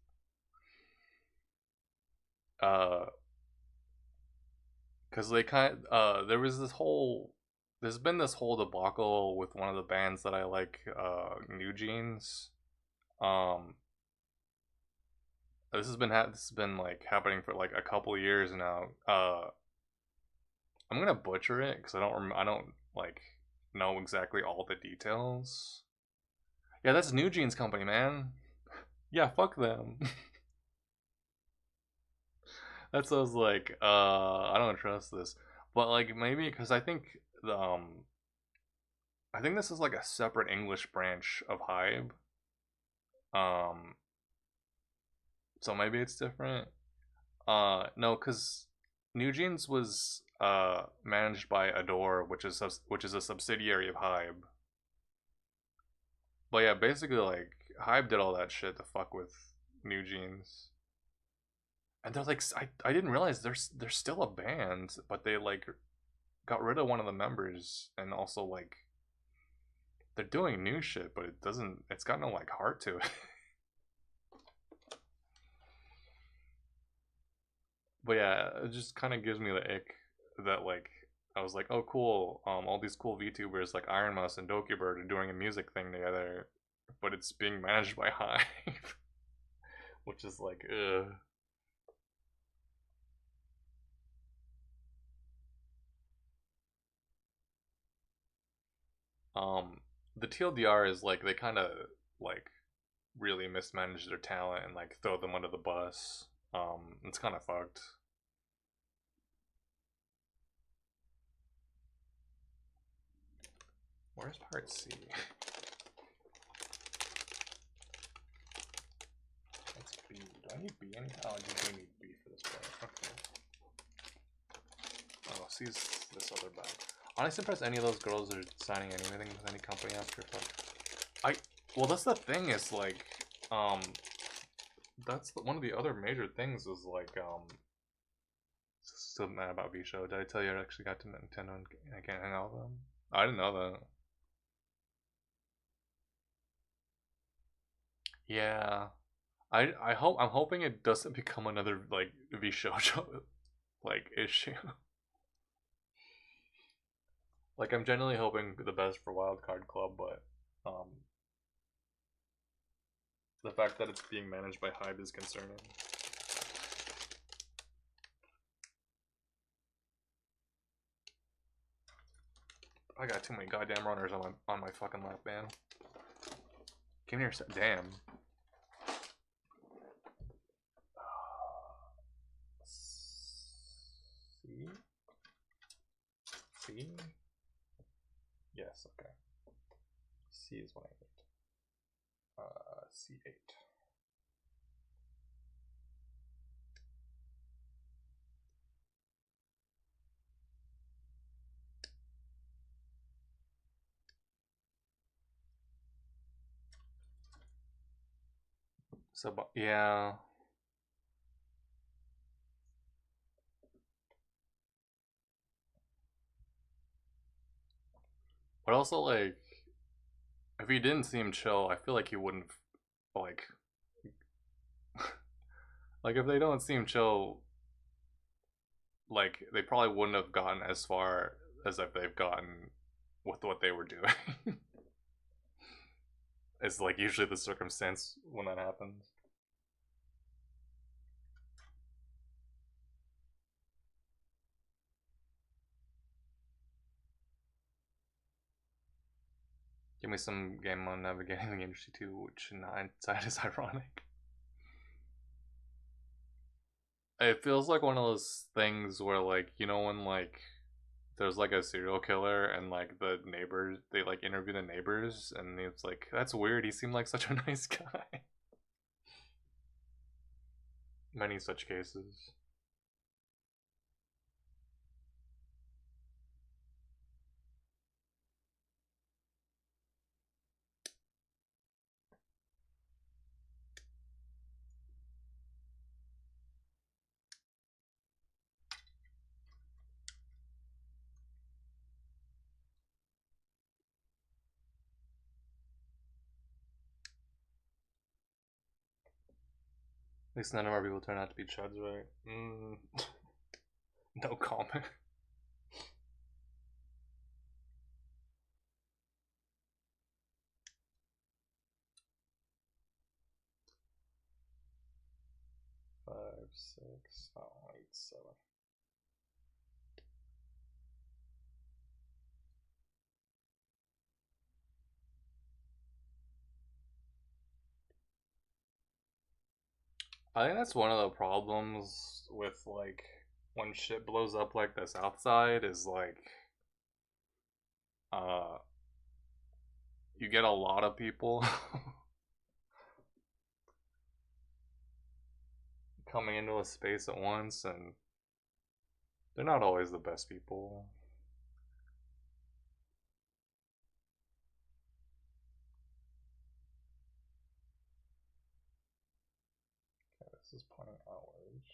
uh because they there's been this whole debacle with one of the bands that I like, New Jeans. um this has been like happening for like a couple years now. I'm gonna butcher it because I don't like know exactly all the details. Yeah, that's New Jeans company, man. Yeah, fuck them. That's what I was like, I don't trust this. But like maybe because I think this is like a separate English branch of Hybe. Um so maybe it's different. No, because New Jeans was managed by Adore, which is a subsidiary of Hybe. But yeah, basically like Hybe did all that shit to fuck with New Jeans. And they're like I didn't realize they're still a band, but they like got rid of one of the members, and also like they're doing new shit, but it's got no like heart to it. But yeah, it just kind of gives me the ick that like I was like, oh cool, all these cool VTubers like Iron Mouse and Doki Bird are doing a music thing together, but it's being managed by Hybe, which is like, ugh. The TLDR is like they kind of like really mismanage their talent and like throw them under the bus. It's kind of fucked. Where's part C? That's B. Do I need B anything? Oh, I do need B for this part. Okay. Oh, C's this other bag. Honestly, impressed any of those girls are signing anything with any company after. Well, that's the thing. Is like, one of the other major things is like, still mad about V Show. Did I tell you I actually got to Nintendo and I can't hang out with them? I didn't know that. Yeah, I'm hoping it doesn't become another like V Show like issue. Like I'm genuinely hoping the best for Wildcard Club, but the fact that it's being managed by Hybe is concerning. I got too many goddamn runners on my fucking lap, man. Come here, damn. C? C? Yes, okay. C is what I need. C8. So, yeah. But also, like, if he didn't seem chill, I feel like he wouldn't, like, like, if they don't seem chill, like, they probably wouldn't have gotten as far as if they've gotten with what they were doing. It's, like, usually the circumstance when that happens. Give me some game on navigating the industry too, which in hindsight is ironic. It feels like one of those things where, like, you know, when, like, there's like a serial killer and like the neighbors, they like interview the neighbors and it's like, that's weird, he seemed like such a nice guy. Many such cases. At least none of our people turn out to be chuds, right? No comment. Five, 6, 8, 7. I think that's one of the problems with like when shit blows up like the South Side is like uh you get a lot of people coming into a space at once and they're not always the best people. Okay, this is pointing outwards.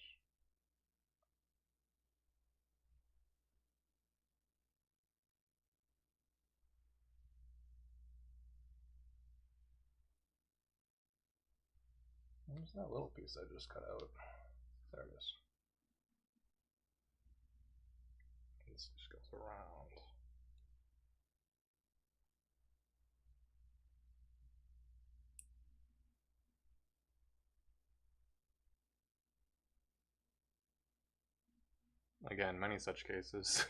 Where's that little piece I just cut out? There it is. This just goes around. Again, many such cases.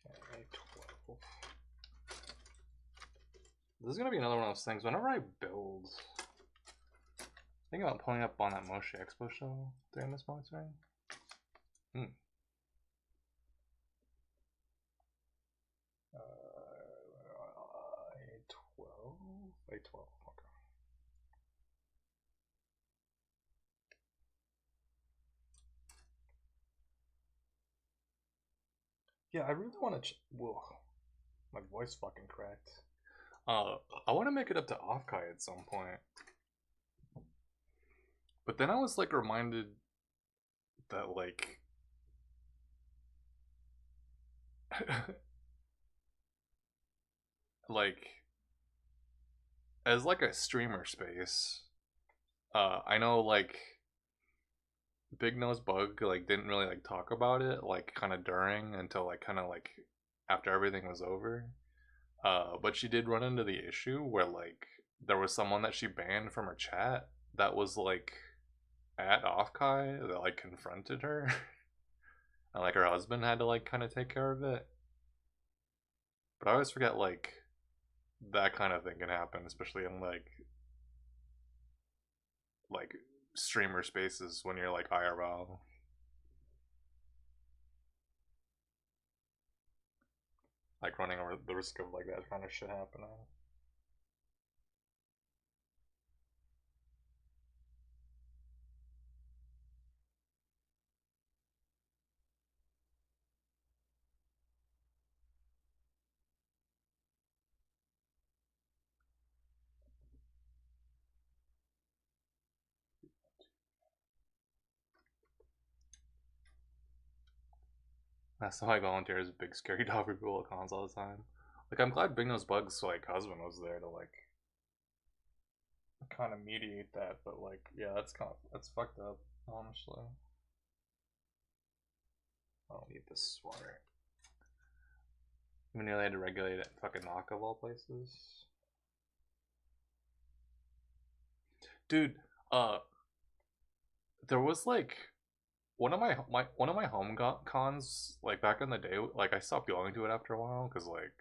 Okay, 12. This is gonna be another one of those things. Whenever I build, think about pulling up on that Moshe Expo show during this monitoring. A12. A12. Okay. Yeah, I really want to. Whoa, my voice fucking cracked. I want to make it up to Offkai at some point. But then I was like reminded that like like as like a streamer space, I know like Big Nose Bug like didn't really like talk about it like kind of during until like kind of like after everything was over. But she did run into the issue where like there was someone that she banned from her chat that was like at Offkai that like confronted her, and like her husband had to like kind of take care of it. But I always forget like that kind of thing can happen, especially in like streamer spaces when you're like IRL. Like running over the risk of like that kind of shit happening. That's why I volunteer as Big Scary Dog for Google cons all the time. Like I'm glad Big Nose Bugs like husband was there to like kind of mediate that, but like yeah, that's fucked up, honestly. I don't need this water. We nearly had to regulate it. Fucking knock of all places. Dude, uh, there was like one of my home cons like back in the day. Like I stopped going to it after a while because like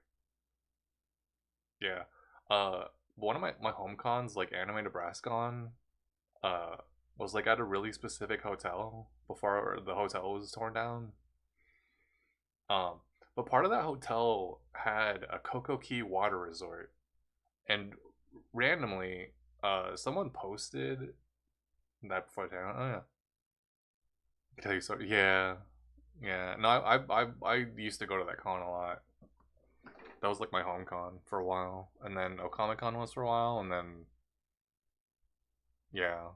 yeah, uh, one of my home cons like Anime Nebrascon, uh, was like at a really specific hotel before the hotel was torn down. Um, but part of that hotel had a Coco Key water resort, and randomly, someone posted that before I tell. Oh yeah, tell you so. Yeah, yeah. No, I used to go to that con a lot. That was like my home con for a while, and then Okamicon was for a while, and then yeah.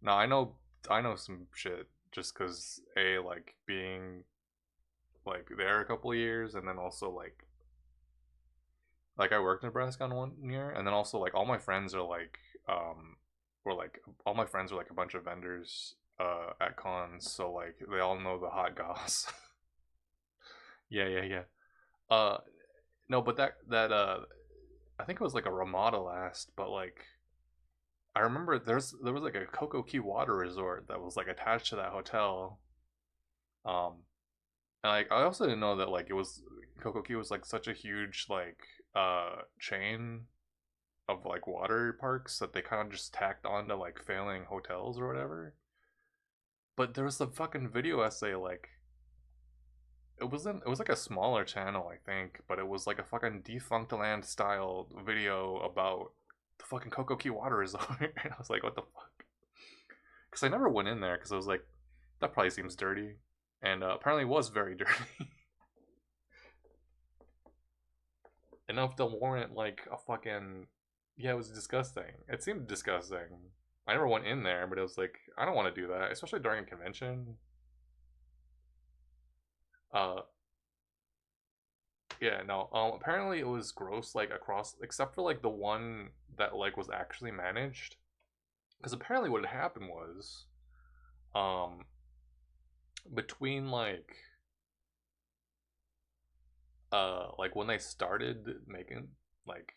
No, I know some shit just because a like being like there a couple of years, and then also like I worked in Nebraska on 1 year, and then also like all my friends are like were like all my friends are like a bunch of vendors at cons, so like they all know the hot goss. Yeah, yeah, yeah. Uh no, but that I think it was like a Ramada last, but like I remember there was like a Coco Key water resort that was like attached to that hotel. Um and like I also didn't know that like it was Coco Key was like such a huge like chain of like water parks that they kind of just tacked on to like failing hotels or whatever. But there was a fucking video essay like it was like a smaller channel I think, but it was like a fucking defunct land style video about the fucking Coco Key water resort. And I was like, what the fuck? Because I never went in there because I was like, that probably seems dirty, and apparently it was very dirty. Enough to warrant like a fucking yeah, it was disgusting. It seemed disgusting. I never went in there, but it was like I don't want to do that, especially during a convention. Uh, yeah, no. Apparently it was gross, like across, except for like the one that like was actually managed. Because apparently what had happened was, um, between like when they started making like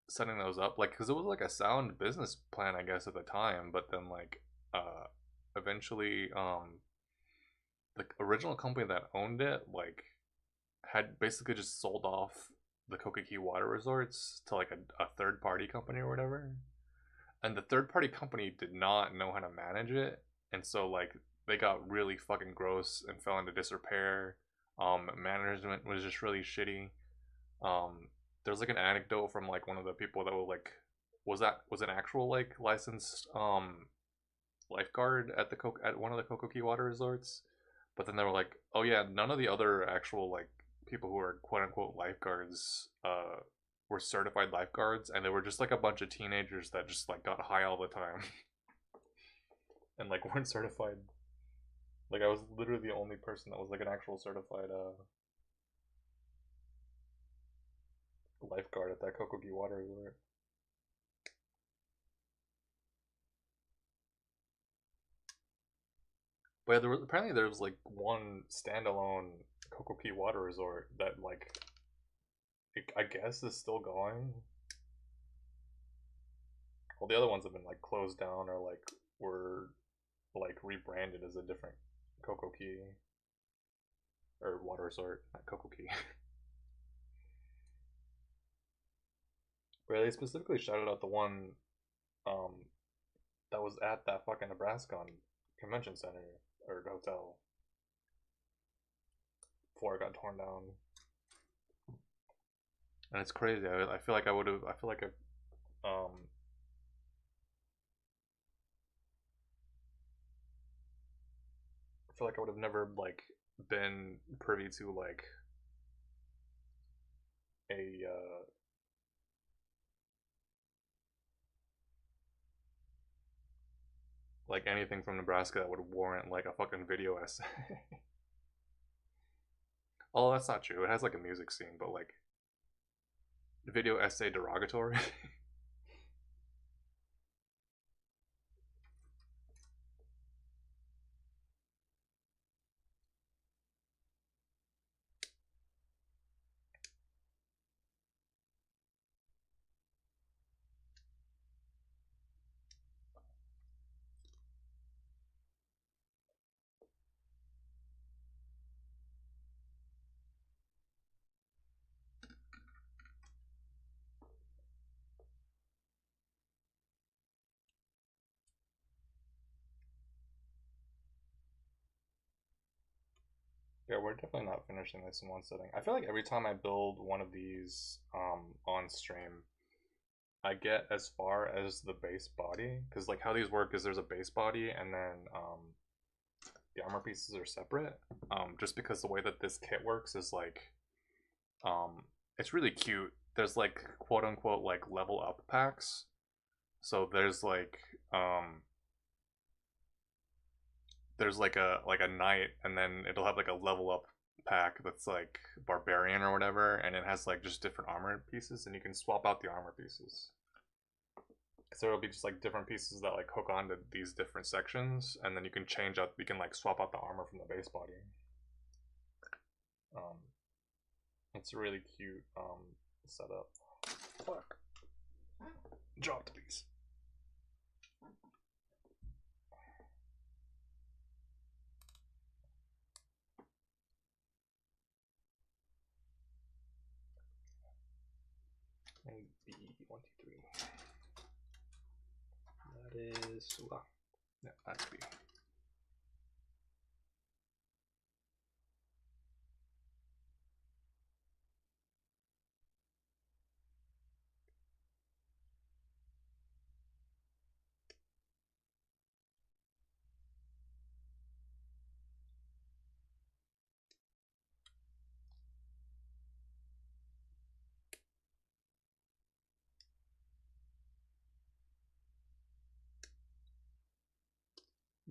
setting those up, like because it was like a sound business plan, I guess at the time, but then like eventually the original company that owned it like had basically just sold off the Kokiki water resorts to like a third party company or whatever. And the third party company did not know how to manage it. And so like they got really fucking gross and fell into disrepair. Management was just really shitty. There's like an anecdote from like one of the people that was an actual like licensed lifeguard at at one of the Kokoki water resorts. But then they were like, oh yeah, none of the other actual like people who are quote unquote lifeguards were certified lifeguards, and they were just like a bunch of teenagers that just like got high all the time and like weren't certified. Like I was literally the only person that was like an actual certified lifeguard at that Kokogi water resort. But yeah, apparently there was like one standalone Kokoki water resort that like I guess is still going. All the other ones have been like closed down or like were like rebranded as a different Coco Key or water resort, not Coco Key. Where they specifically shouted out the one um, that was at that fucking Nebraska Convention Center or hotel before it got torn down. And it's crazy. I feel like I would have. I feel like I feel like I would have never like been privy to like a like anything from Nebraska that would warrant like a fucking video essay. Oh, that's not true. It has like a music scene, but like video essay derogatory. Yeah, we're definitely not finishing this in one sitting. I feel like every time I build one of these on stream, I get as far as the base body, because like how these work is there's a base body and then the armor pieces are separate. Just because the way that this kit works is like it's really cute. There's like quote unquote like level up packs. So there's like a knight, and then it'll have like a level up pack that's like barbarian or whatever, and it has like just different armor pieces, and you can swap out the armor pieces. So it'll be just like different pieces that like hook onto these different sections, and then you can like swap out the armor from the base body. Um, it's a really cute setup. Fuck. Drop the piece. And B1, 2, 3. That is yeah, that's B.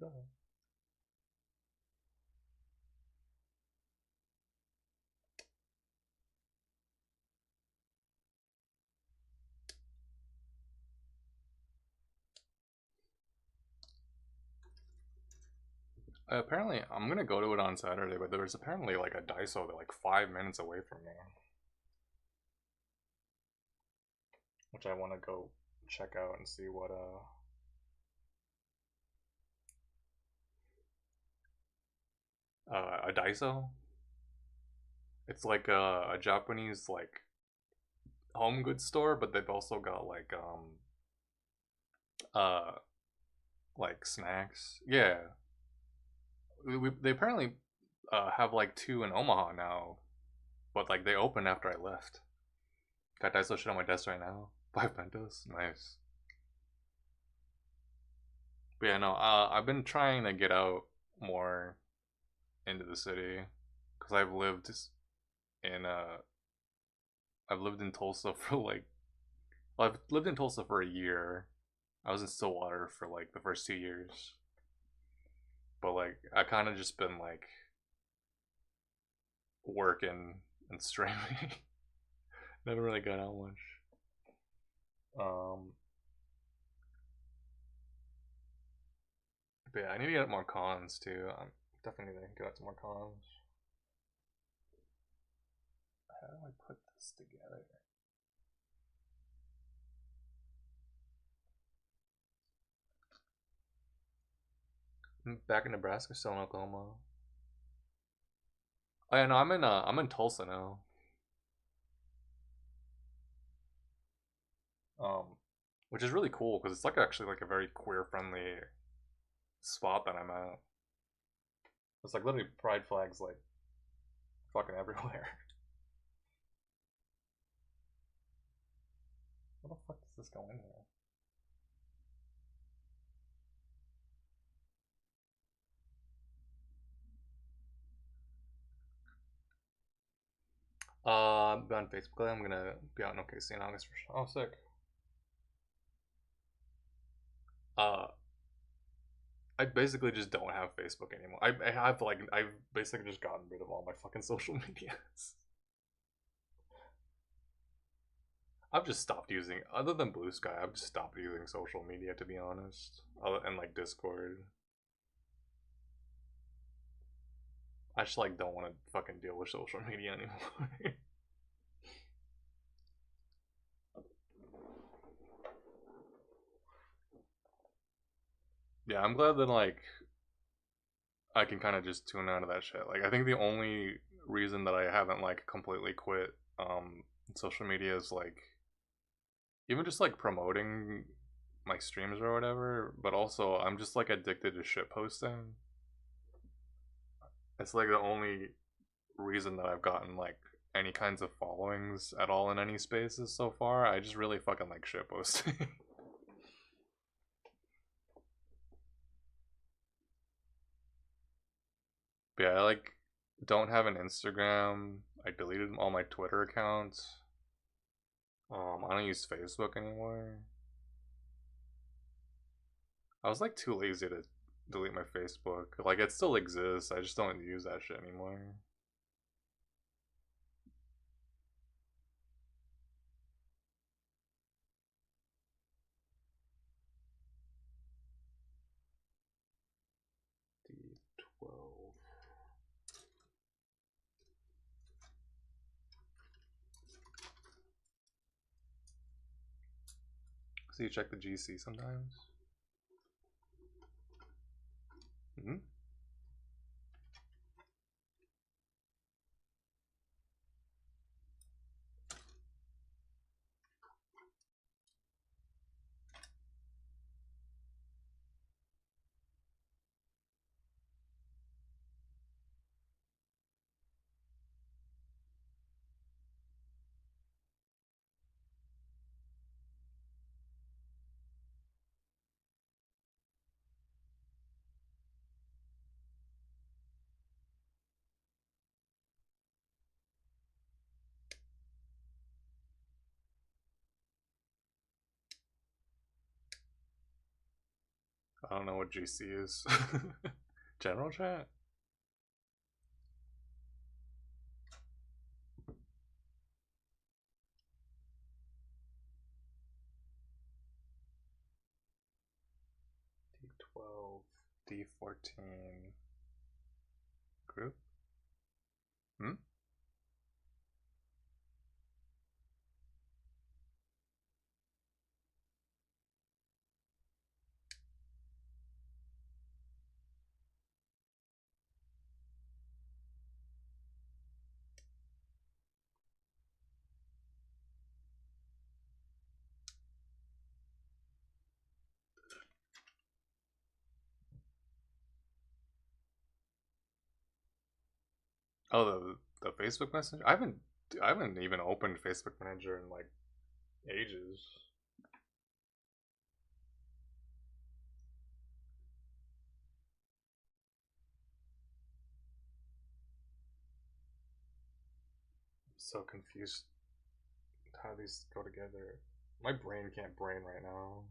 No. Apparently, I'm gonna go to it on Saturday, but there's apparently like a Daiso that like 5 minutes away from me, which I want to go check out and see what a Daiso. It's like a Japanese like home goods store, but they've also got uh like snacks. Yeah, they apparently have like two in Omaha now, but like they opened after I left. Got Daiso shit on my desk right now. 5 bentos, nice. But yeah, no, I've been trying to get out more into the city because in I've lived in Tulsa for like well, I've lived in Tulsa for a year. I was in Stillwater for like the first 2 years, but like I kind of just been like working and streaming. Never really got out much. Um, but yeah, I need to get more cons too. I'm definitely need to get out some more cons. How do I put this together? Back in Nebraska, still in Oklahoma. Oh yeah, no, I'm in Tulsa now. Um, which is really cool because it's like actually like a very queer friendly spot that I'm at. It's like literally pride flags like fucking everywhere. What the fuck does this go in here? Be on Facebook. I'm gonna be out in OKC in August for sure. Oh, sick. Uh, I basically just don't have Facebook anymore. I have like I've basically just gotten rid of all my fucking social medias. I've just stopped using, other than Blue Sky, I've just stopped using social media to be honest. And like Discord. I just like don't want to fucking deal with social media anymore. Yeah, I'm glad that like I can kind of just tune out of that shit. Like I think the only reason that I haven't like completely quit social media is like even just like promoting my streams or whatever, but also I'm just like addicted to shit posting. It's like the only reason that I've gotten like any kinds of followings at all in any spaces so far. I just really fucking like shit posting. But yeah, I like don't have an Instagram. I deleted all my Twitter accounts. I don't use Facebook anymore. I was like too lazy to delete my Facebook. Like it still exists. I just don't use that shit anymore. D12. So you check the GC sometimes? Hmm? I don't know what GC is. General chat? D12, D14 group? Hmm? Oh, the Facebook Messenger. I haven't even opened Facebook Messenger in like ages. I'm so confused how these go together. My brain can't brain right now.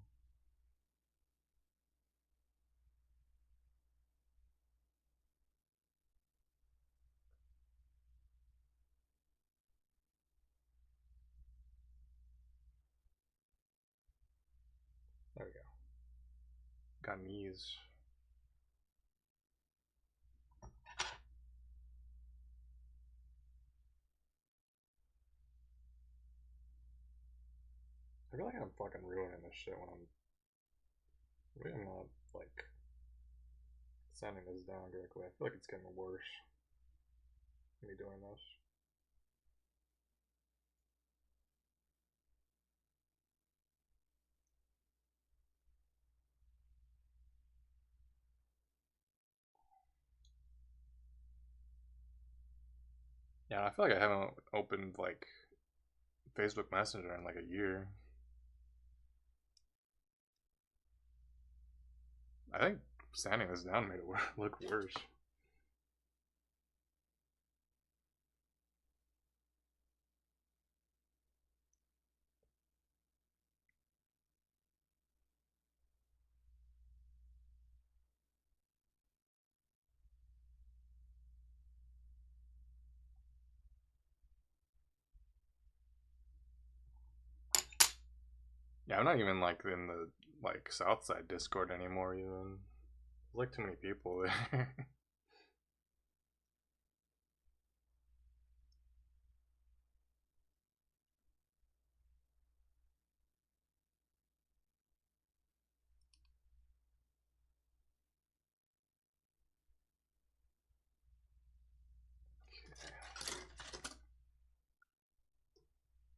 There we go. Got knees. I feel like I'm fucking ruining this shit when I'm really not like sanding this down directly. I feel like it's getting worse. Me doing this. Yeah, I feel like I haven't opened like Facebook Messenger in like a year. I think sanding this down made it look worse. Yeah, I'm not even like in the like Southside Discord anymore. Even there's like too many people there.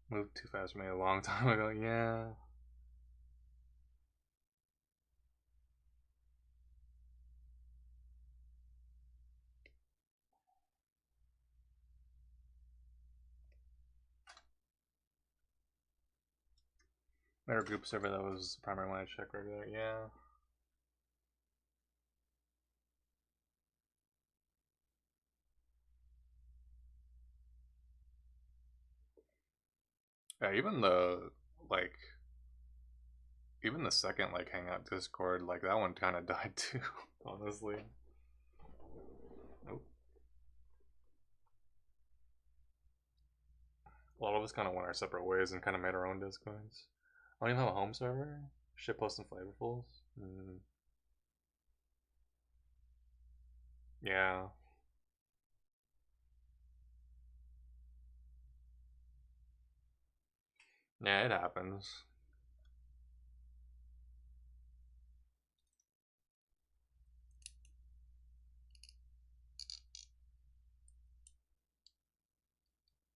Moved too fast for me a long time ago. Yeah. Better group server, that was the primary one I checked regular. Yeah. Yeah, even the like even the second like hangout Discord, like that one kind of died too, honestly. Nope. A lot of us kind of went our separate ways and kind of made our own Discords. I don't even have a home server. Shitpost and Flavorfuls. Yeah. Yeah, it happens.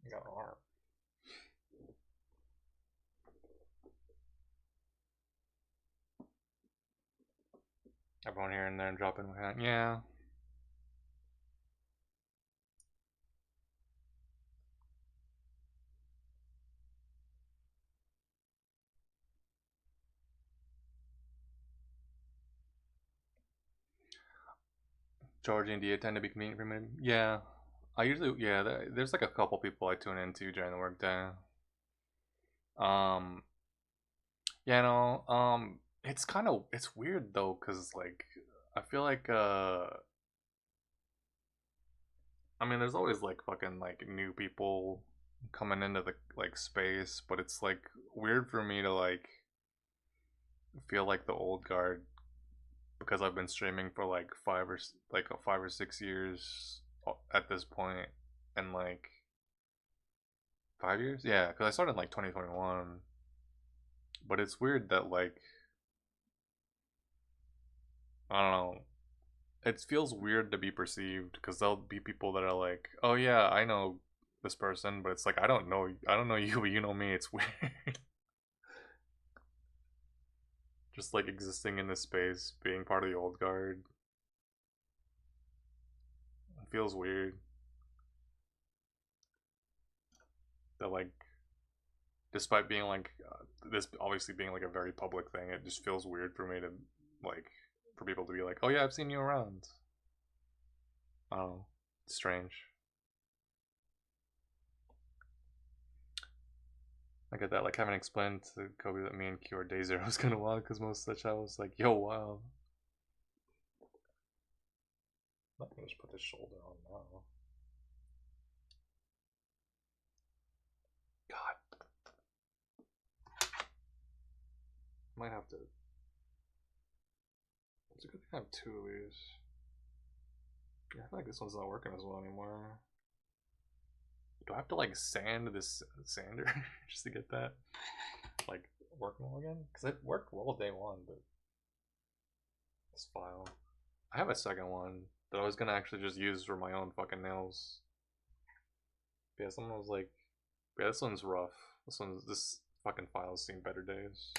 I got an arm. Everyone here and there dropping. Yeah. Georgian, do you tend to be convenient for me? Yeah. I usually, yeah, there's like a couple people I tune into during the workday. Um, yeah, no, it's kind of, it's weird though, cause like, I feel like, I mean, there's always like fucking like new people coming into the like space, but it's like weird for me to like feel like the old guard because I've been streaming for like 5 or 6 years at this point, and like 5 years, yeah, because I started in like 2021. But it's weird that like I don't know. It feels weird to be perceived because there'll be people that are like, "Oh yeah, I know this person," but it's like I don't know you, but you know me. It's weird. Just like existing in this space, being part of the old guard, it feels weird. That like, despite being like this obviously being like a very public thing, it just feels weird for me to like for people to be like, "Oh yeah, I've seen you around." I don't know. It's strange. I get that. Like, having explained to Kobe that me and Q are day zero is kind of wild because most of the chat was like, "Yo, wow." I'm gonna just put this shoulder on now. God, might have to. It's a good thing I have two of these. Yeah, I feel like this one's not working as well anymore. Do I have to like sand this sander just to get that like working well again? Because it worked well day one, but this file. I have a second one that I was gonna actually just use for my own fucking nails. But yeah, someone was like, yeah, this one's rough. This fucking file's seen better days.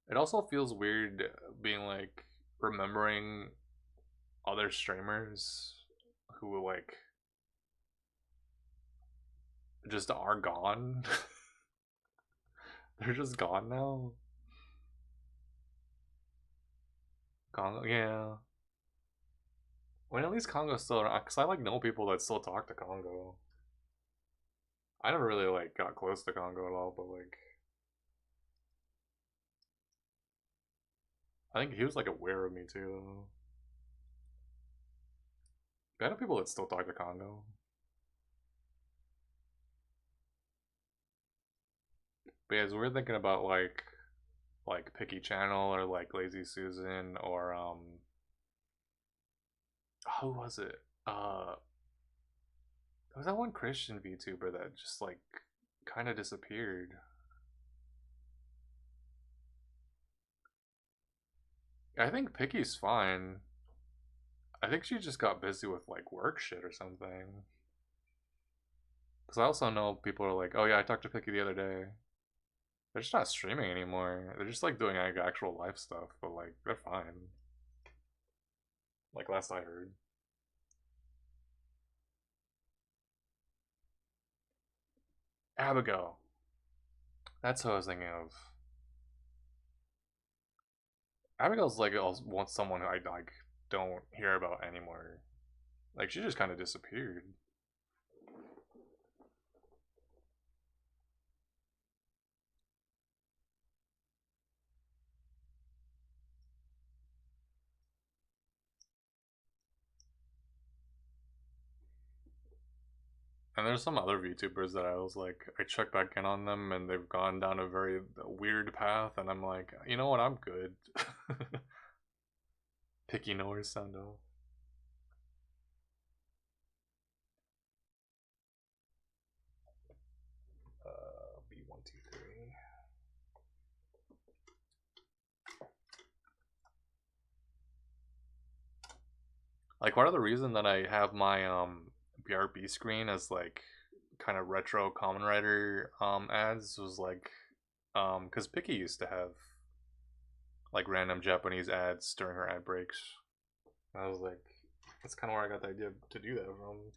It also feels weird being like remembering other streamers who like just are gone. They're just gone now. Congo, yeah. When at least Congo's still around, cause I like know people that still talk to Congo. I never really like got close to Congo at all, but like I think he was like aware of me too. I know people that still talk to Congo. But yeah, we're thinking about like Picky Channel or like Lazy Susan or who was it? There was that one Christian VTuber that just like kind of disappeared. I think Picky's fine. I think she just got busy with like work shit or something. Because I also know people are like, oh yeah, I talked to Picky the other day. They're just not streaming anymore. They're just like doing like actual life stuff, but like they're fine. Like last I heard. Abigail. That's who I was thinking of. Abigail's like wants someone I like don't hear about anymore. Like she just kind of disappeared. And there's some other VTubers that I was like, I check back in on them and they've gone down a very weird path, and I'm like, you know what, I'm good. Picky Norris sound off. B123. Like part of the reason that I have my BRB screen as like kind of retro Common Writer ads was like because Picky used to have like random Japanese ads during her ad breaks. I was like, that's kind of where I got the idea to do that from.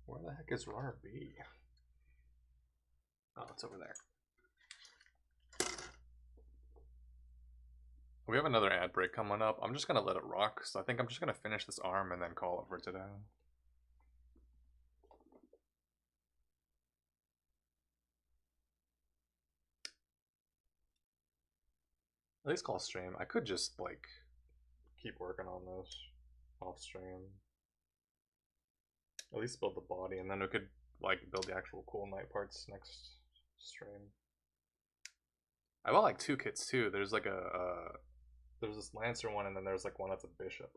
Where the heck is Runner B? Oh, it's over there. We have another ad break coming up. I'm just gonna let it rock, so I think I'm just gonna finish this arm and then call it for today. At least call stream. I could just like keep working on this off stream. At least build the body, and then we could like build the actual cool knight parts next stream. I bought like 2 kits too. There's like there's this Lancer one, and then there's like one that's a bishop.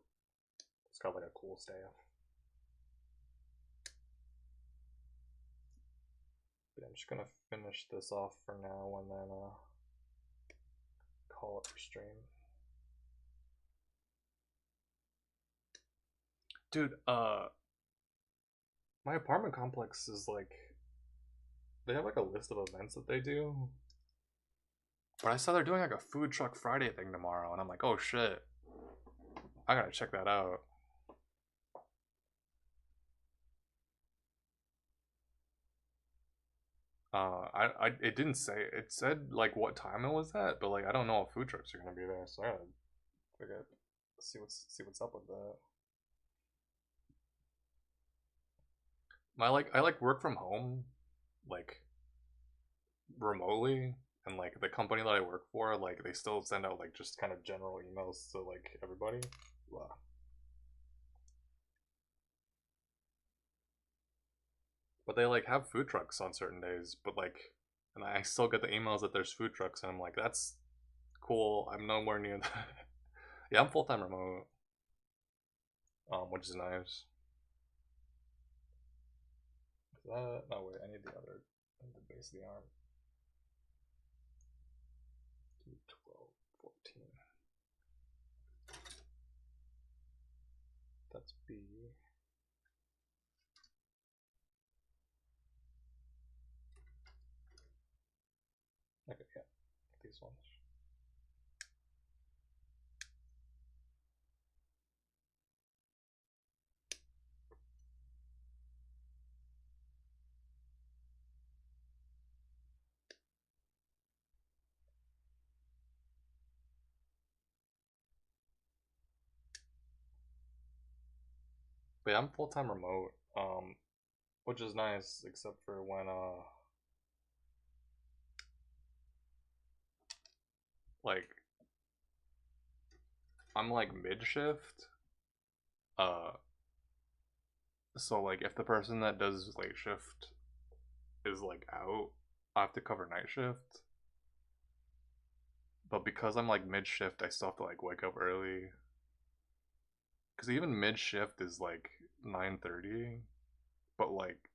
It's got like a cool staff. But I'm just gonna finish this off for now and then call it for stream. Dude, my apartment complex is like, they have like a list of events that they do. But I saw they're doing like a food truck Friday thing tomorrow, and I'm like, oh shit, I gotta check that out. It didn't say. It said like what time it was at, but like I don't know if food trucks are gonna be there, so I gotta forget. See what's up with that. I like work from home, like remotely, and like the company that I work for, like they still send out like just kind of general emails to like everybody. Blah. But they like have food trucks on certain days, but like, and I still get the emails that there's food trucks, and I'm like, that's cool. I'm nowhere near that. Yeah, I'm full time remote, which is nice. that. No, wait, I need the other. I need the base of the arm. 12, 14. That's B. Okay, yeah, these ones. But yeah, I'm full-time remote, which is nice, except for when like I'm like mid-shift, uh, so like if the person that does late shift is like out, I have to cover night shift. But because I'm like mid-shift, I still have to like wake up early. Cause even mid-shift is like 9:30, but like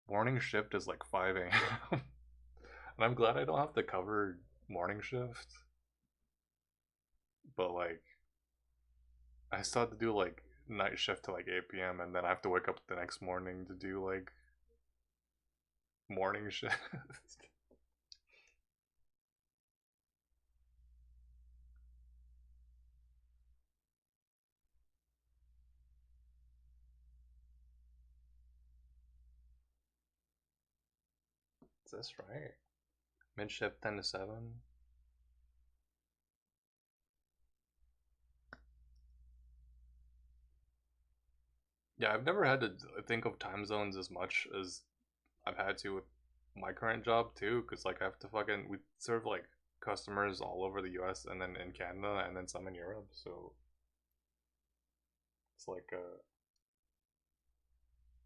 morning shift is like 5 a.m. And I'm glad I don't have to cover morning shift. But like I still have to do like night shift to like 8 p.m. and then I have to wake up the next morning to do like morning shift. Is this right? Mid shift 10 to 7. Yeah, I've never had to think of time zones as much as I've had to with my current job too, because like I have to fucking we serve like customers all over the U.S. and then in Canada and then some in Europe, so it's like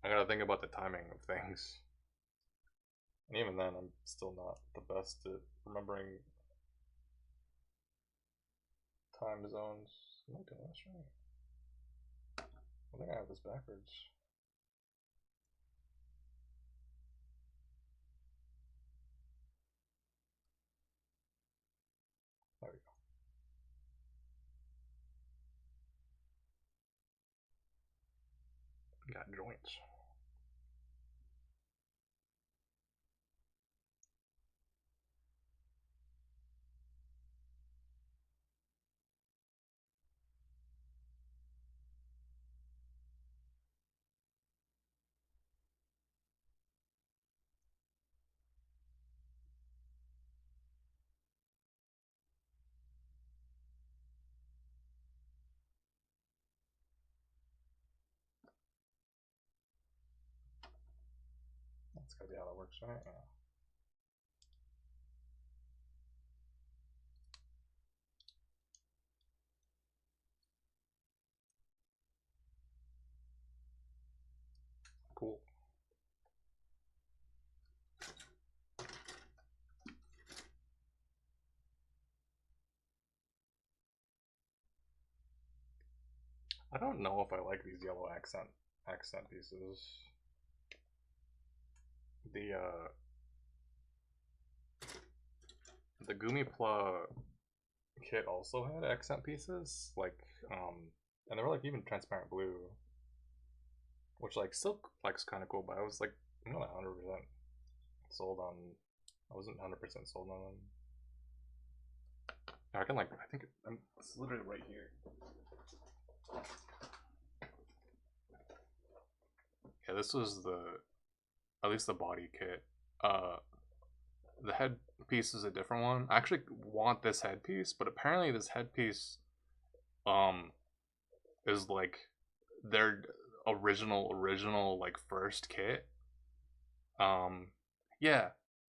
I gotta think about the timing of things. And even then, I'm still not the best at remembering time zones. Am I doing this right? I think I have this backwards. There we go. Got joints. That's gotta be how that works, right? Yeah. Cool. I don't know if I like these yellow accent pieces. The Gumipla kit also had accent pieces, like and they were like even transparent blue, which like still looks kind of cool. But I was like, I'm not 100% sold on. I wasn't 100% sold on them. I can like I think it's literally right here. Yeah, this was at least the body kit. The headpiece is a different one. I actually want this headpiece, but apparently this headpiece um is like their original like first kit. Yeah.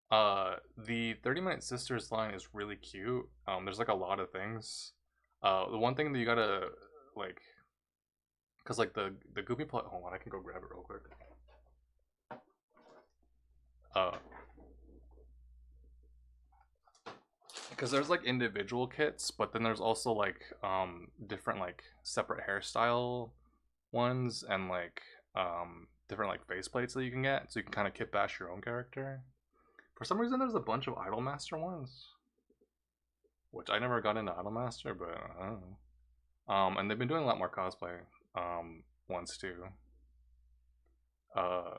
The 30 Minute Sisters line is really cute. There's like a lot of things. The one thing that you gotta like, cause like the Goopy plot. Hold on, I can go grab it real quick. Because there's like individual kits, but then there's also like different like separate hairstyle ones and like different like faceplates that you can get, so you can kind of kit bash your own character. For some reason, there's a bunch of Idolmaster ones, which I never got into Idolmaster, but I don't know. And they've been doing a lot more cosplay ones too. Uh,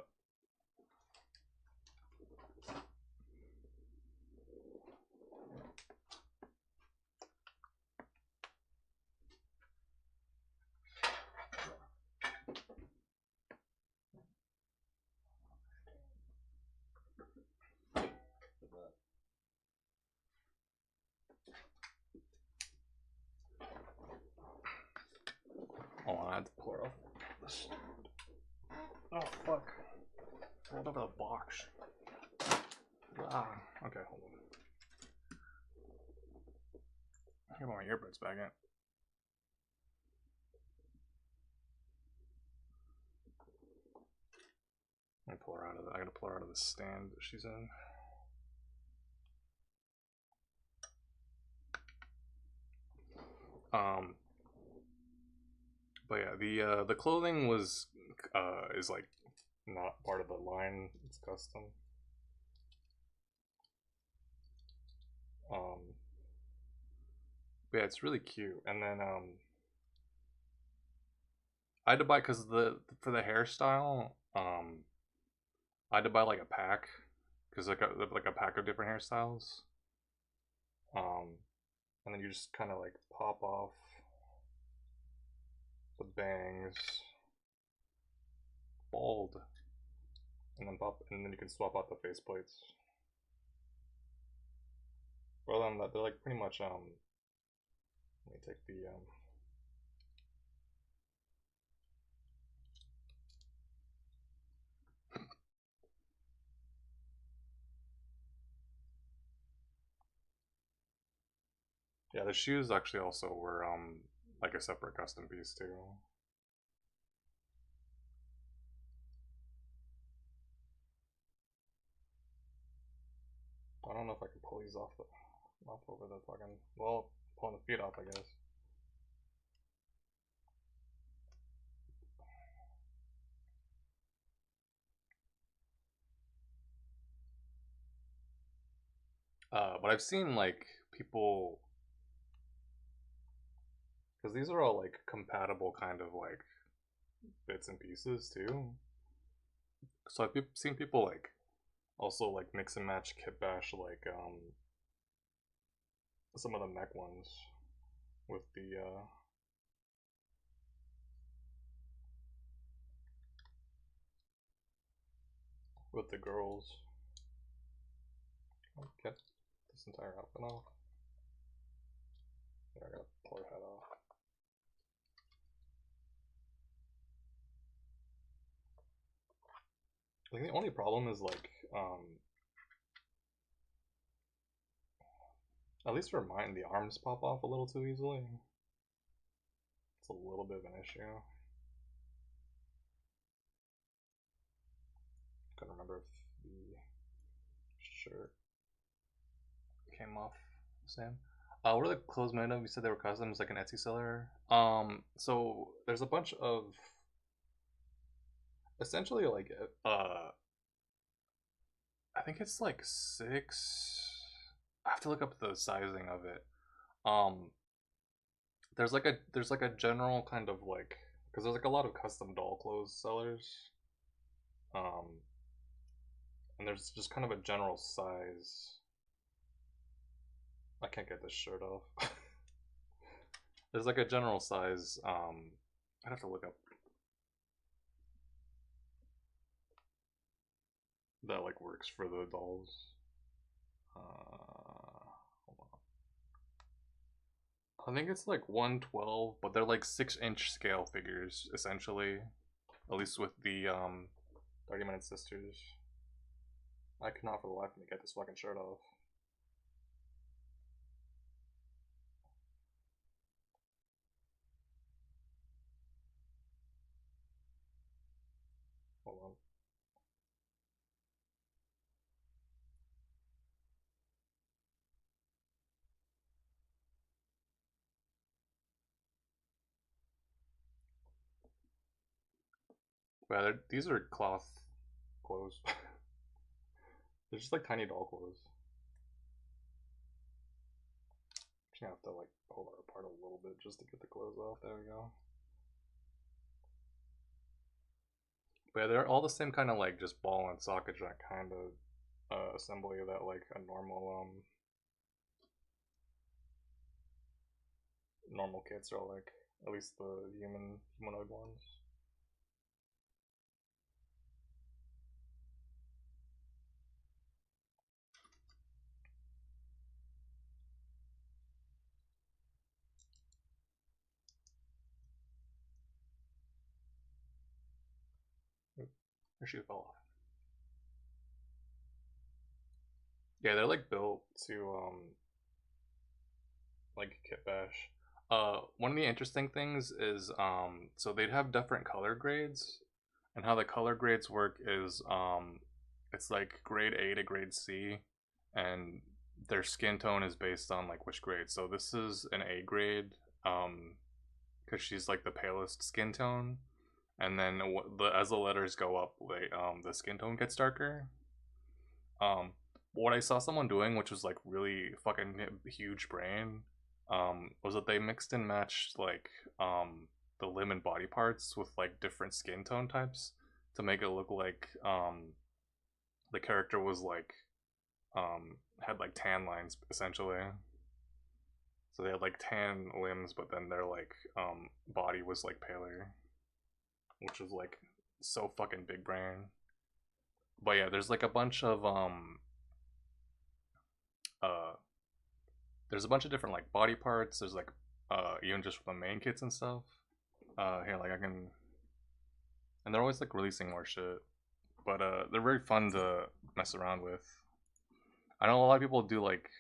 oh, I had to pour off this. Oh fuck! Rolled over the box. Ah, okay, hold on. I got my earbuds back in. Let me pull her out of the. I gotta pull her out of the stand that she's in. But yeah, the clothing was is like not part of the line. It's custom. But yeah, it's really cute. And then I had to buy because for the hairstyle I had to buy like a pack because like a pack of different hairstyles. And then you just kind of like pop off the bangs, bald, and then you can swap out the faceplates. Other than that, they're like pretty much let me take the yeah, the shoes actually also were like a separate custom piece too. I don't know if I can pull these off over the fucking, well, pulling the feet off, I guess. But I've seen like people, because these are all like compatible kind of like bits and pieces too. So I've seen people like also like mix and match kit bash like some of the mech ones with the girls. I'll get this entire outfit off. Yeah, I gotta pull her head off. I think the only problem is like at least for mine, the arms pop off a little too easily. It's a little bit of an issue. Couldn't remember if the shirt came off the same. What are the clothes made of? You said they were custom. It's like an Etsy seller. So there's a bunch of essentially like I think it's like 6. I have to look up the sizing of it. Um, there's like a general kind of like because there's like a lot of custom doll clothes sellers. Um, and there's just kind of a general size. I can't get this shirt off. There's like a general size. I'd have to look up that like works for the dolls. Hold on. I think it's like 112, but they're like 6-inch scale figures essentially. At least with the 30-minute sisters. I cannot for the life of me get this fucking shirt off. Hold on. Yeah, these are cloth clothes. They're just like tiny doll clothes. Just gonna have to like pull it apart a little bit just to get the clothes off. There we go. But yeah, they're all the same kind of like just ball and socket jack kind of assembly that like a normal kits are like. At least the humanoid ones. Her shoe fell off. Yeah, they're like built to like kit bash. One of the interesting things is so they'd have different color grades, and how the color grades work is it's like grade A to grade C, and their skin tone is based on like which grade. So this is an A grade, because she's like the palest skin tone, and then as the letters go up, like the skin tone gets darker. What I saw someone doing, which was like really fucking huge brain, was that they mixed and matched like the limb and body parts with like different skin tone types to make it look like the character was like had like tan lines essentially. So they had like tan limbs, but then their like body was like paler, which was like so fucking big brain. But yeah, there's like a bunch of uh there's a bunch of different like body parts. There's like even just from the main kits and stuff. Here like I can, and they're always like releasing more shit. But they're very fun to mess around with. I know a lot of people do like,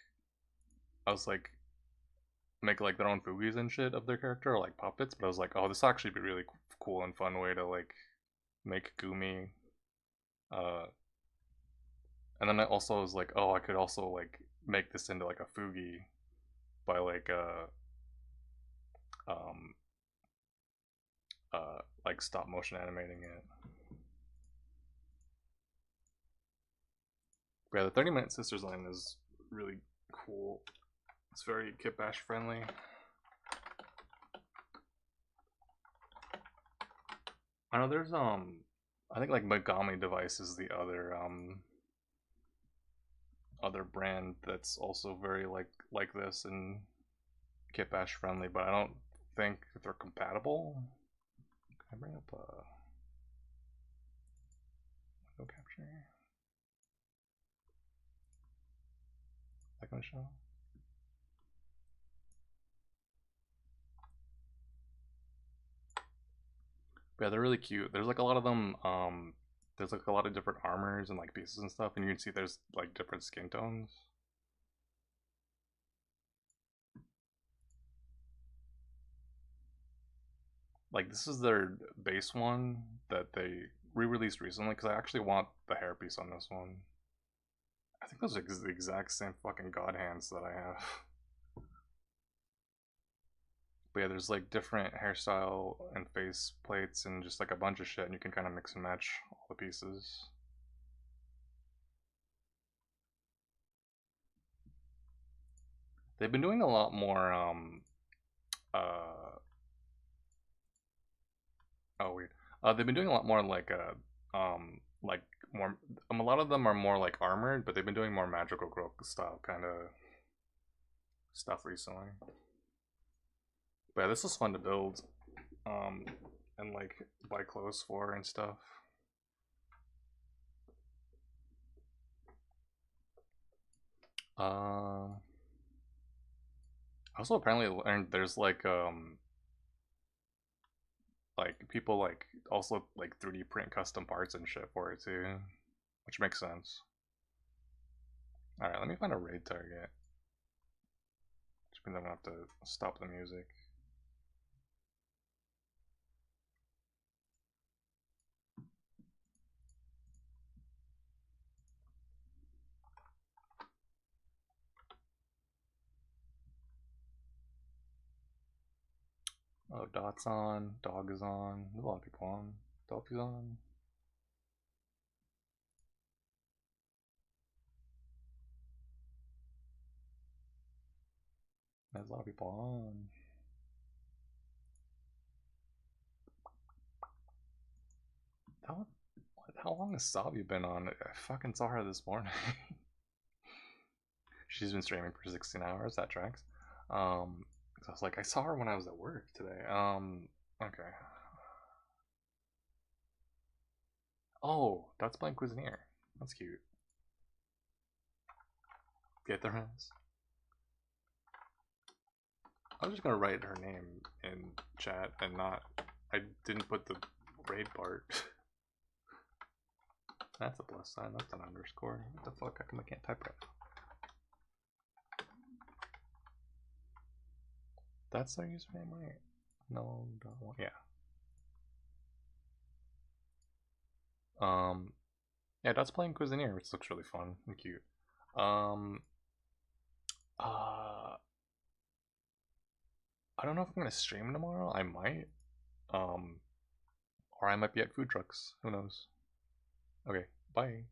I was like, make like their own foogies and shit of their character or like puppets, but I was like, oh, this actually be really cool and fun way to like make Gumi. Uh, and then I also was like, oh, I could also like make this into like a Fugi by um like stop motion animating it. But yeah, the 30-minute Sisters line is really cool. It's very kit bash friendly. I know there's I think like Megami Device is the other brand that's also very like this and kit bash friendly, but I don't think they're compatible. Can I bring up window capture? That gonna show? But yeah, they're really cute. There's like a lot of them. There's like a lot of different armors and like pieces and stuff, and you can see there's like different skin tones. Like this is their base one that they re-released recently because I actually want the hairpiece on this one. I think those are the exact same fucking god hands that I have. But yeah, there's like different hairstyle and face plates and just like a bunch of shit, and you can kind of mix and match all the pieces. They've been doing a lot more uh oh weird. They've been doing a lot more like more a lot of them are more like armored, but they've been doing more magical girl style kind of stuff recently. But yeah, this was fun to build um and like buy clothes for and stuff. I also apparently learned there's like people like also like 3D print custom parts and shit for it too, which makes sense. All right, let me find a raid target. Which means I'm gonna have to stop the music. Oh, Dot's on, Dog is on. There's a lot of people on. Dolphizon. There's a lot of people on. How long has Sabi been on? I fucking saw her this morning. She's been streaming for 16 hours. That tracks. So I was like, I saw her when I was at work today. Okay. Oh, that's playing Cuisinier. That's cute. Get the rest. I was just gonna write her name in chat and not. I didn't put the raid part. That's a plus sign. That's an underscore. What the fuck? How come I can't type right now? That's their username, right? No, don't. Yeah. Yeah, that's playing Cuisinier, which looks really fun and cute. I don't know if I'm gonna stream tomorrow. I might. Or I might be at food trucks. Who knows? Okay, bye.